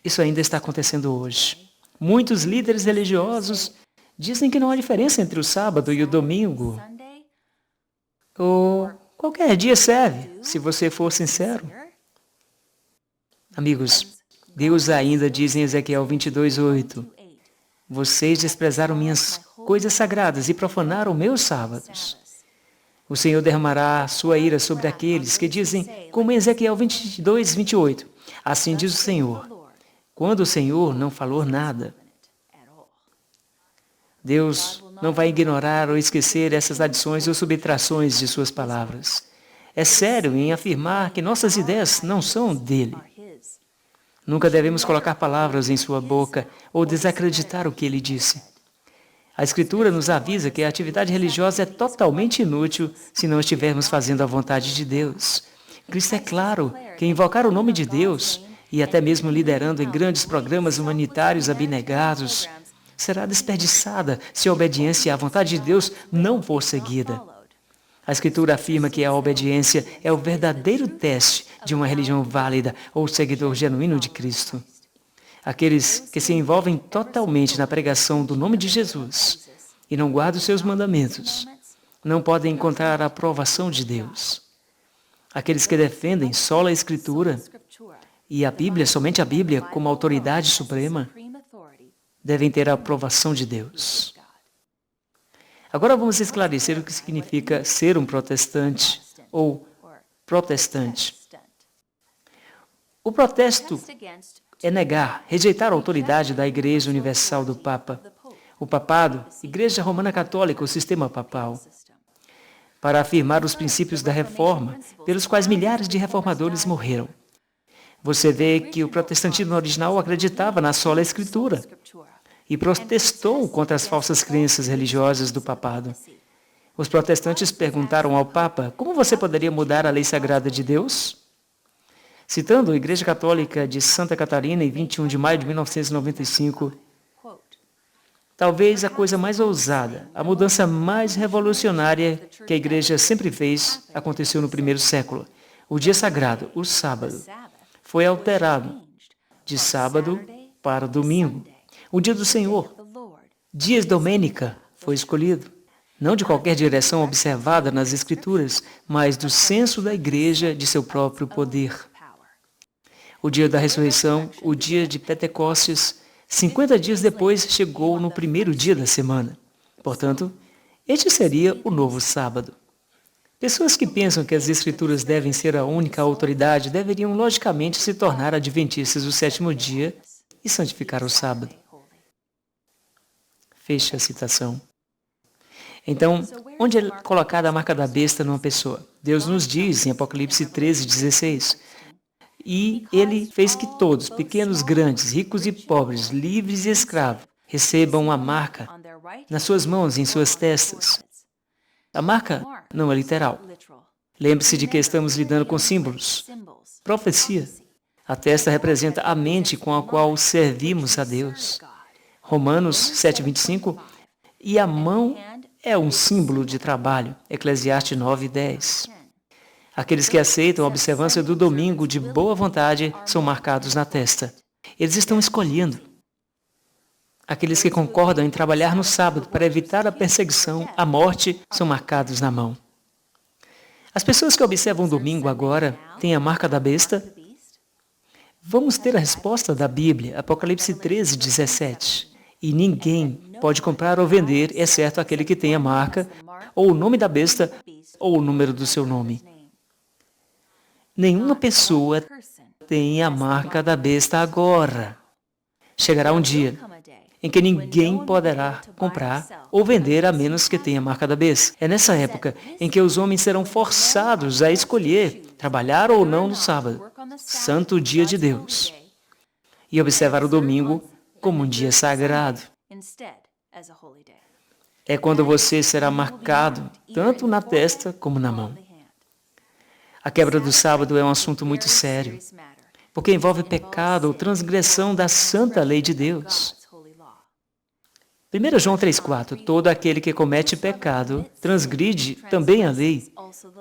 Isso ainda está acontecendo hoje. Muitos líderes religiosos dizem que não há diferença entre o sábado e o domingo. Ou qualquer dia serve, se você for sincero. Amigos, Deus ainda diz em Ezequiel 22, 8: vocês desprezaram minhas coisas sagradas e profanaram meus sábados. O Senhor derramará sua ira sobre aqueles que dizem, como em Ezequiel 22, 28, assim diz o Senhor, quando o Senhor não falou nada. Deus não vai ignorar ou esquecer essas adições ou subtrações de suas palavras. É sério em afirmar que nossas ideias não são dele. Nunca devemos colocar palavras em sua boca ou desacreditar o que ele disse. A Escritura nos avisa que a atividade religiosa é totalmente inútil se não estivermos fazendo a vontade de Deus. Cristo é claro que invocar o nome de Deus e até mesmo liderando em grandes programas humanitários abnegados será desperdiçada se a obediência à vontade de Deus não for seguida. A Escritura afirma que a obediência é o verdadeiro teste de uma religião válida ou seguidor genuíno de Cristo. Aqueles que se envolvem totalmente na pregação do nome de Jesus e não guardam os seus mandamentos, não podem encontrar a aprovação de Deus. Aqueles que defendem só a Escritura e a Bíblia, somente a Bíblia, como autoridade suprema, devem ter a aprovação de Deus. Agora vamos esclarecer o que significa ser um protestante ou protestante. O protesto é negar, rejeitar a autoridade da Igreja Universal do Papa, o Papado, Igreja Romana Católica, o sistema papal, para afirmar os princípios da Reforma, pelos quais milhares de reformadores morreram. Você vê que o protestantismo original acreditava na sola Escritura e protestou contra as falsas crenças religiosas do papado. Os protestantes perguntaram ao Papa como você poderia mudar a lei sagrada de Deus? Citando a Igreja Católica de Santa Catarina, em 21 de maio de 1995, talvez a coisa mais ousada, a mudança mais revolucionária que a Igreja sempre fez, aconteceu no primeiro século. O dia sagrado, o sábado, foi alterado de sábado para domingo. O dia do Senhor, dies Domenica, foi escolhido, não de qualquer direção observada nas Escrituras, mas do senso da Igreja de seu próprio poder. O dia da ressurreição, o dia de Pentecostes, 50 dias depois chegou no primeiro dia da semana. Portanto, este seria o novo sábado. Pessoas que pensam que as Escrituras devem ser a única autoridade deveriam logicamente se tornar adventistas do sétimo dia e santificar o sábado. Fecha a citação. Então, onde é colocada a marca da besta numa pessoa? Deus nos diz em Apocalipse 13, 16, e ele fez que todos, pequenos, grandes, ricos e pobres, livres e escravos, recebam a marca nas suas mãos e em suas testas. A marca não é literal. Lembre-se de que estamos lidando com símbolos. Profecia. A testa representa a mente com a qual servimos a Deus. Romanos 7:25. E a mão é um símbolo de trabalho. Eclesiastes 9:10. Aqueles que aceitam a observância do domingo de boa vontade são marcados na testa. Eles estão escolhendo. Aqueles que concordam em trabalhar no sábado para evitar a perseguição, a morte, são marcados na mão. As pessoas que observam o domingo agora têm a marca da besta? Vamos ter a resposta da Bíblia, Apocalipse 13, 17. E ninguém pode comprar ou vender, exceto aquele que tem a marca, ou o nome da besta, ou o número do seu nome. Nenhuma pessoa tem a marca da besta agora. Chegará um dia em que ninguém poderá comprar ou vender a menos que tenha a marca da besta. É nessa época em que os homens serão forçados a escolher trabalhar ou não no sábado, santo dia de Deus, e observar o domingo como um dia sagrado. É quando você será marcado tanto na testa como na mão. A quebra do sábado é um assunto muito sério, porque envolve pecado ou transgressão da santa lei de Deus. 1 João 3,4 Todo aquele que comete pecado transgride também a lei,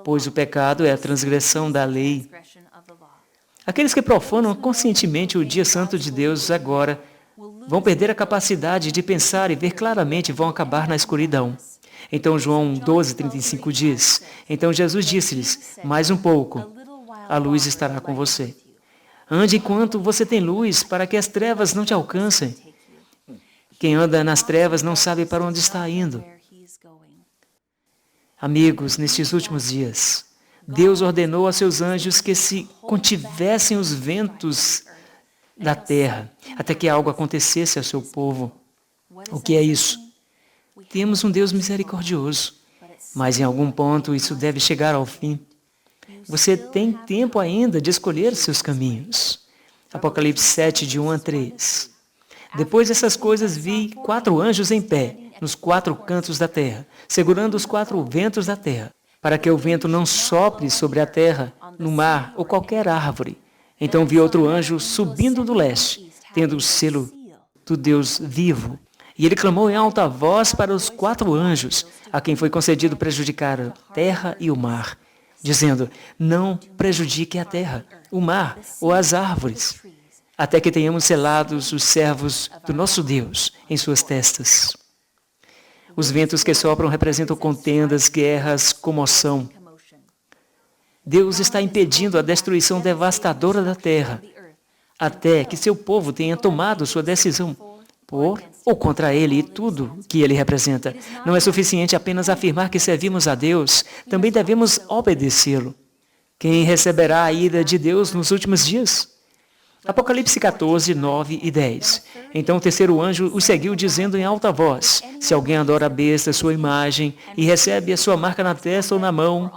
pois o pecado é a transgressão da lei. Aqueles que profanam conscientemente o dia santo de Deus agora vão perder a capacidade de pensar e ver claramente e vão acabar na escuridão. Então João 12:35 diz, Então Jesus disse-lhes, mais um pouco, a luz estará com você. Ande enquanto você tem luz, para que as trevas não te alcancem. Quem anda nas trevas não sabe para onde está indo. Amigos, nestes últimos dias, Deus ordenou a seus anjos que se contivessem os ventos da terra, até que algo acontecesse ao seu povo. O que é isso? Temos um Deus misericordioso, mas em algum ponto isso deve chegar ao fim. Você tem tempo ainda de escolher seus caminhos. Apocalipse 7, de 1 a 3. Depois dessas coisas vi 4 anjos em pé, nos 4 cantos da terra, segurando os 4 ventos da terra, para que o vento não sopre sobre a terra, no mar ou qualquer árvore. Então vi outro anjo subindo do leste, tendo o selo do Deus vivo. E ele clamou em alta voz para os 4 anjos, a quem foi concedido prejudicar a terra e o mar, dizendo, não prejudique a terra, o mar ou as árvores, até que tenhamos selados os servos do nosso Deus em suas testas. Os ventos que sopram representam contendas, guerras, comoção. Deus está impedindo a destruição devastadora da terra, até que seu povo tenha tomado sua decisão por ou contra ele e tudo que ele representa. Não é suficiente apenas afirmar que servimos a Deus, também devemos obedecê-lo. Quem receberá a ira de Deus nos últimos dias? Apocalipse 14, 9 e 10. Então o terceiro anjo os seguiu dizendo em alta voz, se alguém adora a besta, sua imagem, e recebe a sua marca na testa ou na mão,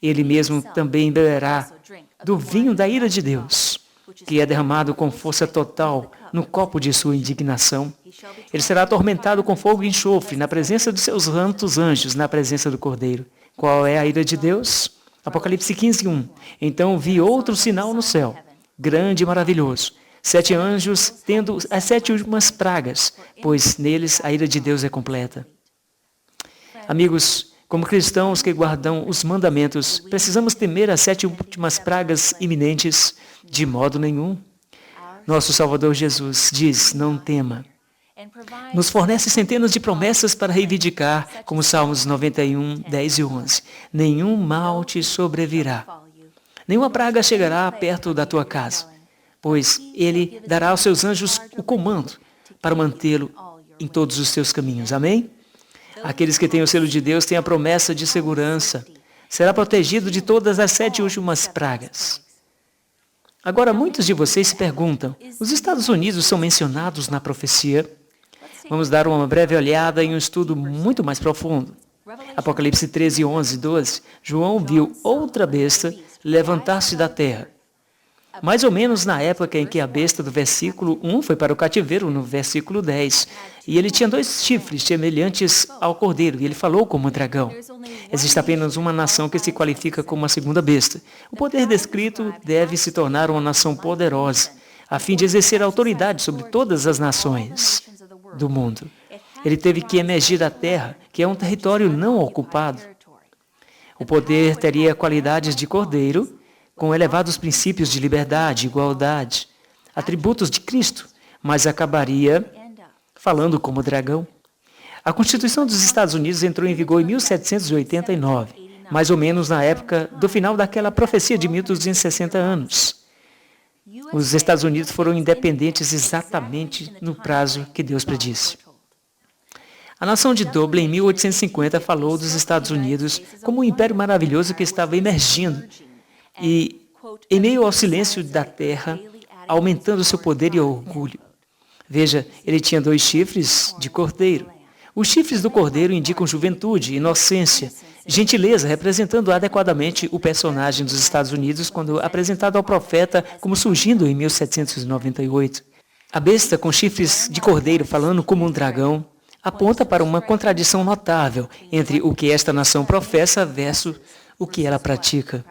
ele mesmo também beberá do vinho da ira de Deus, que é derramado com força total no copo de sua indignação. Ele será atormentado com fogo e enxofre, na presença dos seus santos anjos, na presença do Cordeiro. Qual é a ira de Deus? Apocalipse 15, 1. Então vi outro sinal no céu, grande e maravilhoso, 7 anjos tendo as 7 últimas pragas, pois neles a ira de Deus é completa. Amigos, como cristãos que guardam os mandamentos, precisamos temer as 7 últimas pragas iminentes? De modo nenhum. Nosso Salvador Jesus diz, não tema. Nos fornece centenas de promessas para reivindicar, como Salmos 91, 10 e 11. Nenhum mal te sobrevirá. Nenhuma praga chegará perto da tua casa, pois ele dará aos seus anjos o comando para mantê-lo em todos os teus caminhos. Amém? Aqueles que têm o selo de Deus têm a promessa de segurança. Será protegido de todas as 7 últimas pragas. Agora, muitos de vocês se perguntam, os Estados Unidos são mencionados na profecia? Vamos dar uma breve olhada em um estudo muito mais profundo. Apocalipse 13, 11 e 12, João viu outra besta levantar-se da terra. Mais ou menos na época em que a besta do versículo 1 foi para o cativeiro, no versículo 10. E ele tinha 2 chifres semelhantes ao cordeiro, e ele falou como um dragão. Existe apenas uma nação que se qualifica como a segunda besta. O poder descrito deve se tornar uma nação poderosa, a fim de exercer autoridade sobre todas as nações do mundo. Ele teve que emergir da terra, que é um território não ocupado. O poder teria qualidades de cordeiro, com elevados princípios de liberdade, igualdade, atributos de Cristo, mas acabaria falando como dragão. A Constituição dos Estados Unidos entrou em vigor em 1789. mais ou menos na época do final daquela profecia de 1260 anos. Os Estados Unidos foram independentes exatamente no prazo que Deus predisse. A nação de Dublin, em 1850, falou dos Estados Unidos como um império maravilhoso que estava emergindo e, em meio ao silêncio da terra, aumentando seu poder e orgulho. Veja, ele tinha 2 chifres de cordeiro. Os chifres do cordeiro indicam juventude, inocência, gentileza, representando adequadamente o personagem dos Estados Unidos quando apresentado ao profeta como surgindo em 1798. A besta com chifres de cordeiro falando como um dragão aponta para uma contradição notável entre o que esta nação professa versus o que ela pratica.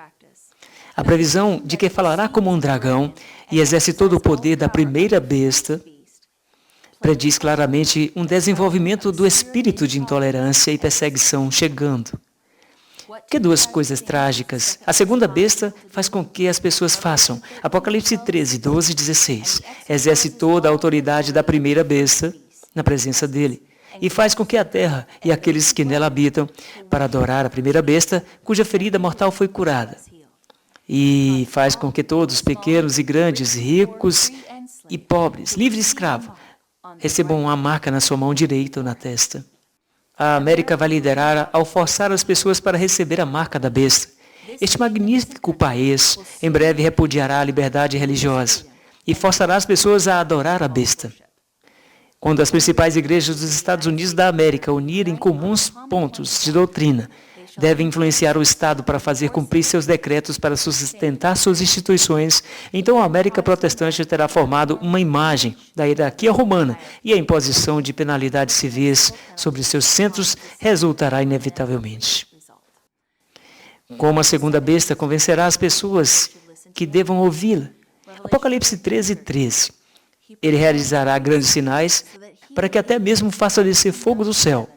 A previsão de que falará como um dragão e exerce todo o poder da primeira besta prediz claramente um desenvolvimento do espírito de intolerância e perseguição chegando. Que 2 coisas trágicas. A segunda besta faz com que as pessoas façam. Apocalipse 13, 12 e 16. Exerce toda a autoridade da primeira besta na presença dele. E faz com que a terra e aqueles que nela habitam, para adorar a primeira besta, cuja ferida mortal foi curada. E faz com que todos, pequenos e grandes, ricos e pobres, livre e escravo, recebam uma marca na sua mão direita ou na testa. A América vai liderar ao forçar as pessoas para receber a marca da besta. Este magnífico país em breve repudiará a liberdade religiosa e forçará as pessoas a adorar a besta. Quando as principais igrejas dos Estados Unidos da América unirem comuns pontos de doutrina, devem influenciar o Estado para fazer cumprir seus decretos para sustentar suas instituições, então a América protestante terá formado uma imagem da hierarquia romana e a imposição de penalidades civis sobre seus centros resultará inevitavelmente. Como a segunda besta convencerá as pessoas que devam ouvi-la? Apocalipse 13, 13. Ele realizará grandes sinais para que até mesmo faça descer fogo do céu,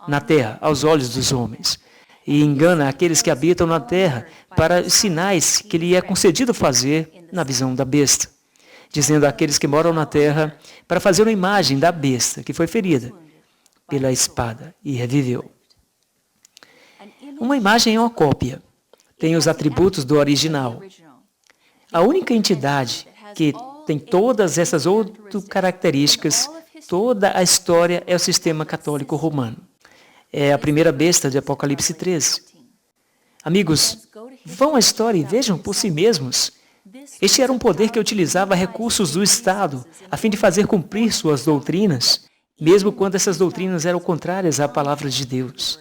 na terra, aos olhos dos homens. E engana aqueles que habitam na terra para os sinais que lhe é concedido fazer na visão da besta, dizendo àqueles que moram na terra para fazer uma imagem da besta que foi ferida pela espada e reviveu. Uma imagem é uma cópia, tem os atributos do original. A única entidade que tem todas essas outras características, toda a história é o sistema católico romano. É a primeira besta de Apocalipse 13. Amigos, vão à história e vejam por si mesmos. Este era um poder que utilizava recursos do Estado a fim de fazer cumprir suas doutrinas, mesmo quando essas doutrinas eram contrárias à palavra de Deus.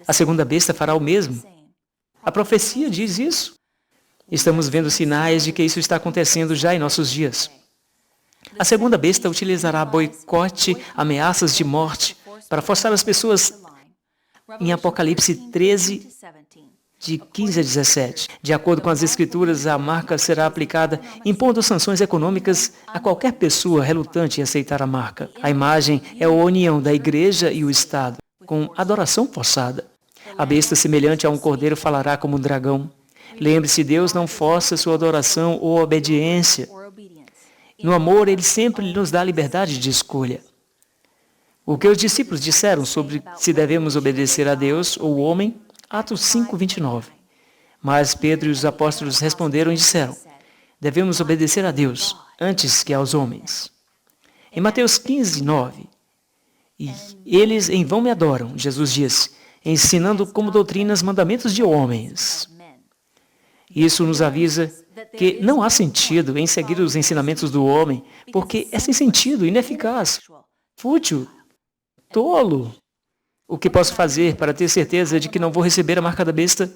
A segunda besta fará o mesmo. A profecia diz isso. Estamos vendo sinais de que isso está acontecendo já em nossos dias. A segunda besta utilizará boicote, ameaças de morte, para forçar as pessoas em Apocalipse 13, de 15 a 17. De acordo com as Escrituras, a marca será aplicada impondo sanções econômicas a qualquer pessoa relutante em aceitar a marca. A imagem é a união da igreja e o Estado, com adoração forçada. A besta semelhante a um cordeiro falará como um dragão. Lembre-se, Deus não força sua adoração ou obediência. No amor, Ele sempre nos dá liberdade de escolha. O que os discípulos disseram sobre se devemos obedecer a Deus ou o homem? Atos 5, 29. Mas Pedro e os apóstolos responderam e disseram: devemos obedecer a Deus antes que aos homens. Em Mateus 15, 9. E eles em vão me adoram, Jesus disse, ensinando como doutrinas mandamentos de homens. Isso nos avisa que não há sentido em seguir os ensinamentos do homem, porque é sem sentido, ineficaz, fútil, tolo. O que posso fazer para ter certeza de que não vou receber a marca da besta?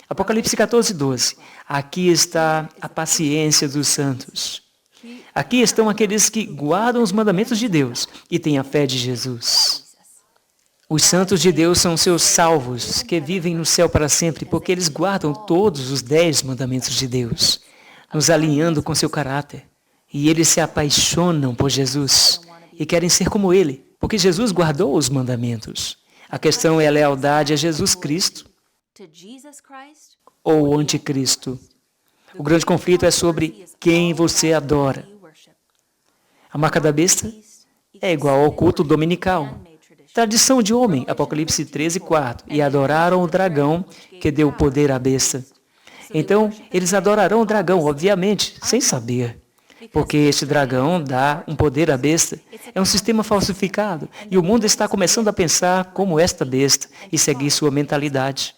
Apocalipse 14, 12. Aqui está a paciência dos santos. Aqui estão aqueles que guardam os mandamentos de Deus e têm a fé de Jesus. Os santos de Deus são seus salvos, que vivem no céu para sempre, porque eles guardam todos os 10 mandamentos de Deus, nos alinhando com seu caráter. E eles se apaixonam por Jesus e querem ser como Ele, porque Jesus guardou os mandamentos. A questão é a lealdade a Jesus Cristo ou o anticristo. O grande conflito é sobre quem você adora. A marca da besta é igual ao culto dominical. tradição de homem, Apocalipse 13:4, e adoraram o dragão que deu poder à besta. Então, eles adorarão o dragão, obviamente, sem saber. Porque este dragão dá um poder à besta. É um sistema falsificado. E o mundo está começando a pensar como esta besta e seguir sua mentalidade.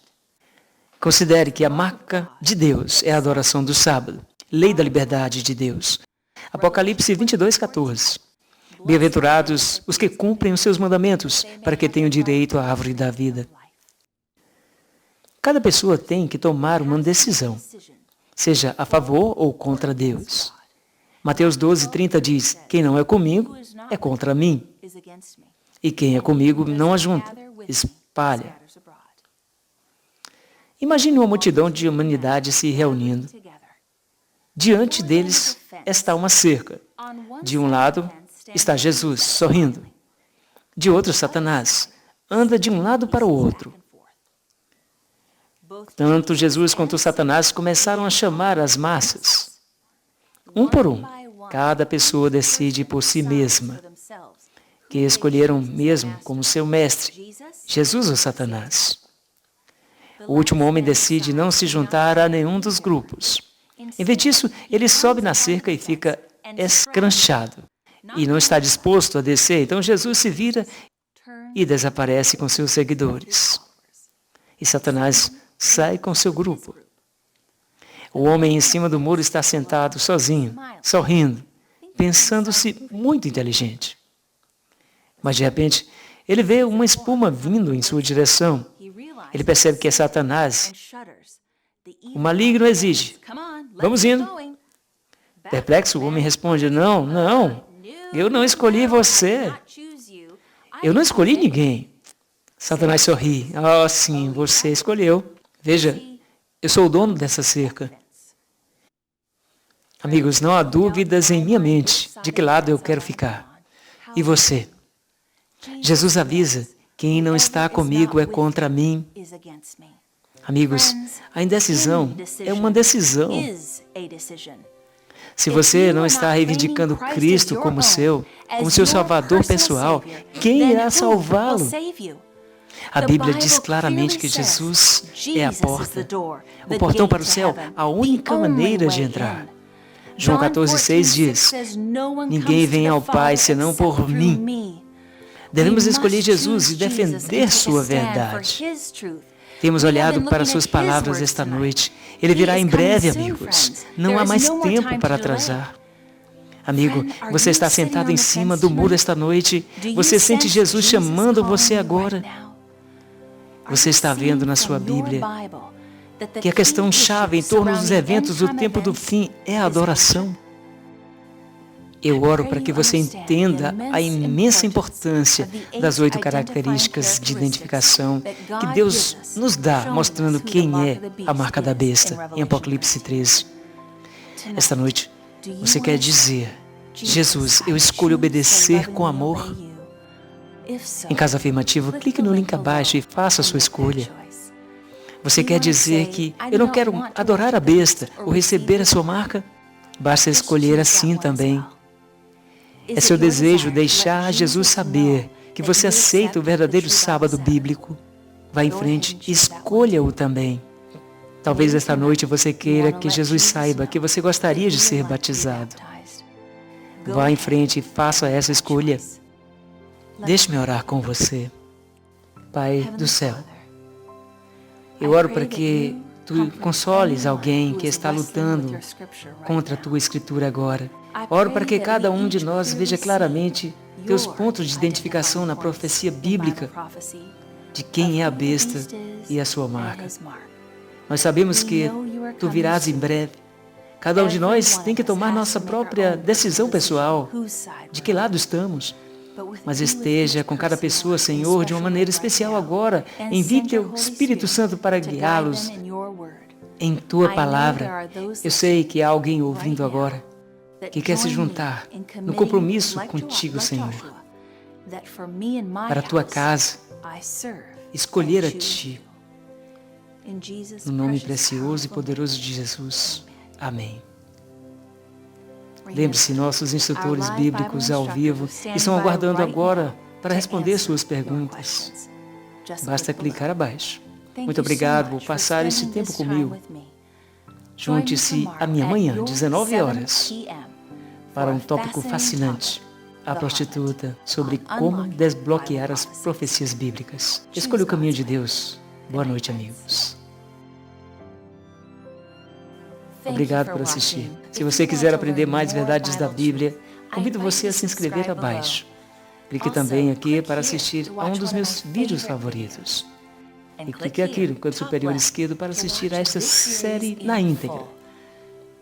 Considere que a marca de Deus é a adoração do sábado. Lei da liberdade de Deus. Apocalipse 22:14. Bem-aventurados os que cumprem os seus mandamentos, para que tenham direito à árvore da vida. Cada pessoa tem que tomar uma decisão, seja a favor ou contra Deus. Mateus 12:30 diz, quem não é comigo é contra mim. E quem é comigo não ajunta, espalha. Imagine uma multidão de humanidade se reunindo. Diante deles está uma cerca. De um lado está Jesus, sorrindo. De outro, Satanás. Anda de um lado para o outro. Tanto Jesus quanto Satanás começaram a chamar as massas. Um por um, cada pessoa decide por si mesma, que escolheram mesmo como seu mestre, Jesus ou Satanás. O último homem decide não se juntar a nenhum dos grupos. Em vez disso, ele sobe na cerca e fica escranchado, e não está disposto a descer. Então Jesus se vira e desaparece com seus seguidores. E Satanás sai com seu grupo. O homem em cima do muro está sentado sozinho, sorrindo, pensando-se muito inteligente. Mas de repente, ele vê uma espuma vindo em sua direção. Ele percebe que é Satanás. O maligno exige, vamos indo. Perplexo, o homem responde, não, eu não escolhi você. Eu não escolhi ninguém. Satanás sorri, sim, você escolheu. Veja, eu sou o dono dessa cerca. Amigos, não há dúvidas em minha mente de que lado eu quero ficar. E você? Jesus avisa, quem não está comigo é contra mim. Amigos, a indecisão é uma decisão. Se você não está reivindicando Cristo como seu Salvador pessoal, quem irá salvá-lo? A Bíblia diz claramente que Jesus é a porta, o portão para o céu, a única maneira de entrar. João 14,6 diz, ninguém vem ao Pai senão por mim. Devemos escolher Jesus e defender sua verdade. Temos olhado para suas palavras esta noite. Ele virá em breve, amigos. Não há mais tempo para atrasar. Amigo, você está sentado em cima do muro esta noite. Você sente Jesus chamando você agora. Você está vendo na sua Bíblia que a questão-chave em torno dos eventos do tempo do fim é a adoração. Eu oro para que você entenda a imensa importância das 8 características de identificação que Deus nos dá, mostrando quem é a marca da besta, em Apocalipse 13. Esta noite, você quer dizer, Jesus, eu escolho obedecer com amor? Em caso afirmativo, clique no link abaixo e faça a sua escolha. Você quer dizer que eu não quero adorar a besta ou receber a sua marca? Basta escolher assim também. É seu desejo deixar Jesus saber que você aceita o verdadeiro sábado bíblico. Vá em frente e escolha-o também. Talvez esta noite você queira que Jesus saiba que você gostaria de ser batizado. Vá em frente e faça essa escolha. Deixe-me orar com você. Pai do céu, eu oro para que Tu consoles alguém que está lutando contra a Tua Escritura agora. Oro para que cada um de nós veja claramente Teus pontos de identificação na profecia bíblica de quem é a besta e a sua marca. Nós sabemos que Tu virás em breve. Cada um de nós tem que tomar nossa própria decisão pessoal de que lado estamos. Mas esteja com cada pessoa, Senhor, de uma maneira especial agora. Envie Teu Espírito Santo para guiá-los em Tua palavra. Eu sei que há alguém ouvindo agora que quer se juntar no compromisso contigo, Senhor, para a Tua casa, escolher a Ti. No nome precioso e poderoso de Jesus. Amém. Lembre-se, nossos instrutores bíblicos ao vivo estão aguardando agora para responder suas perguntas. Basta clicar abaixo. Muito obrigado por passar esse tempo comigo. Junte-se a mim amanhã, 19 horas, para um tópico fascinante, a prostituta, sobre como desbloquear as profecias bíblicas. Escolha o caminho de Deus. Boa noite, amigos. Obrigado por assistir. Se você quiser aprender mais verdades da Bíblia, convido você a se inscrever abaixo. Clique também aqui para assistir a um dos meus vídeos favoritos. E clique aqui no canto superior esquerdo para assistir a esta série na íntegra.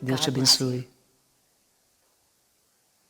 Deus te abençoe.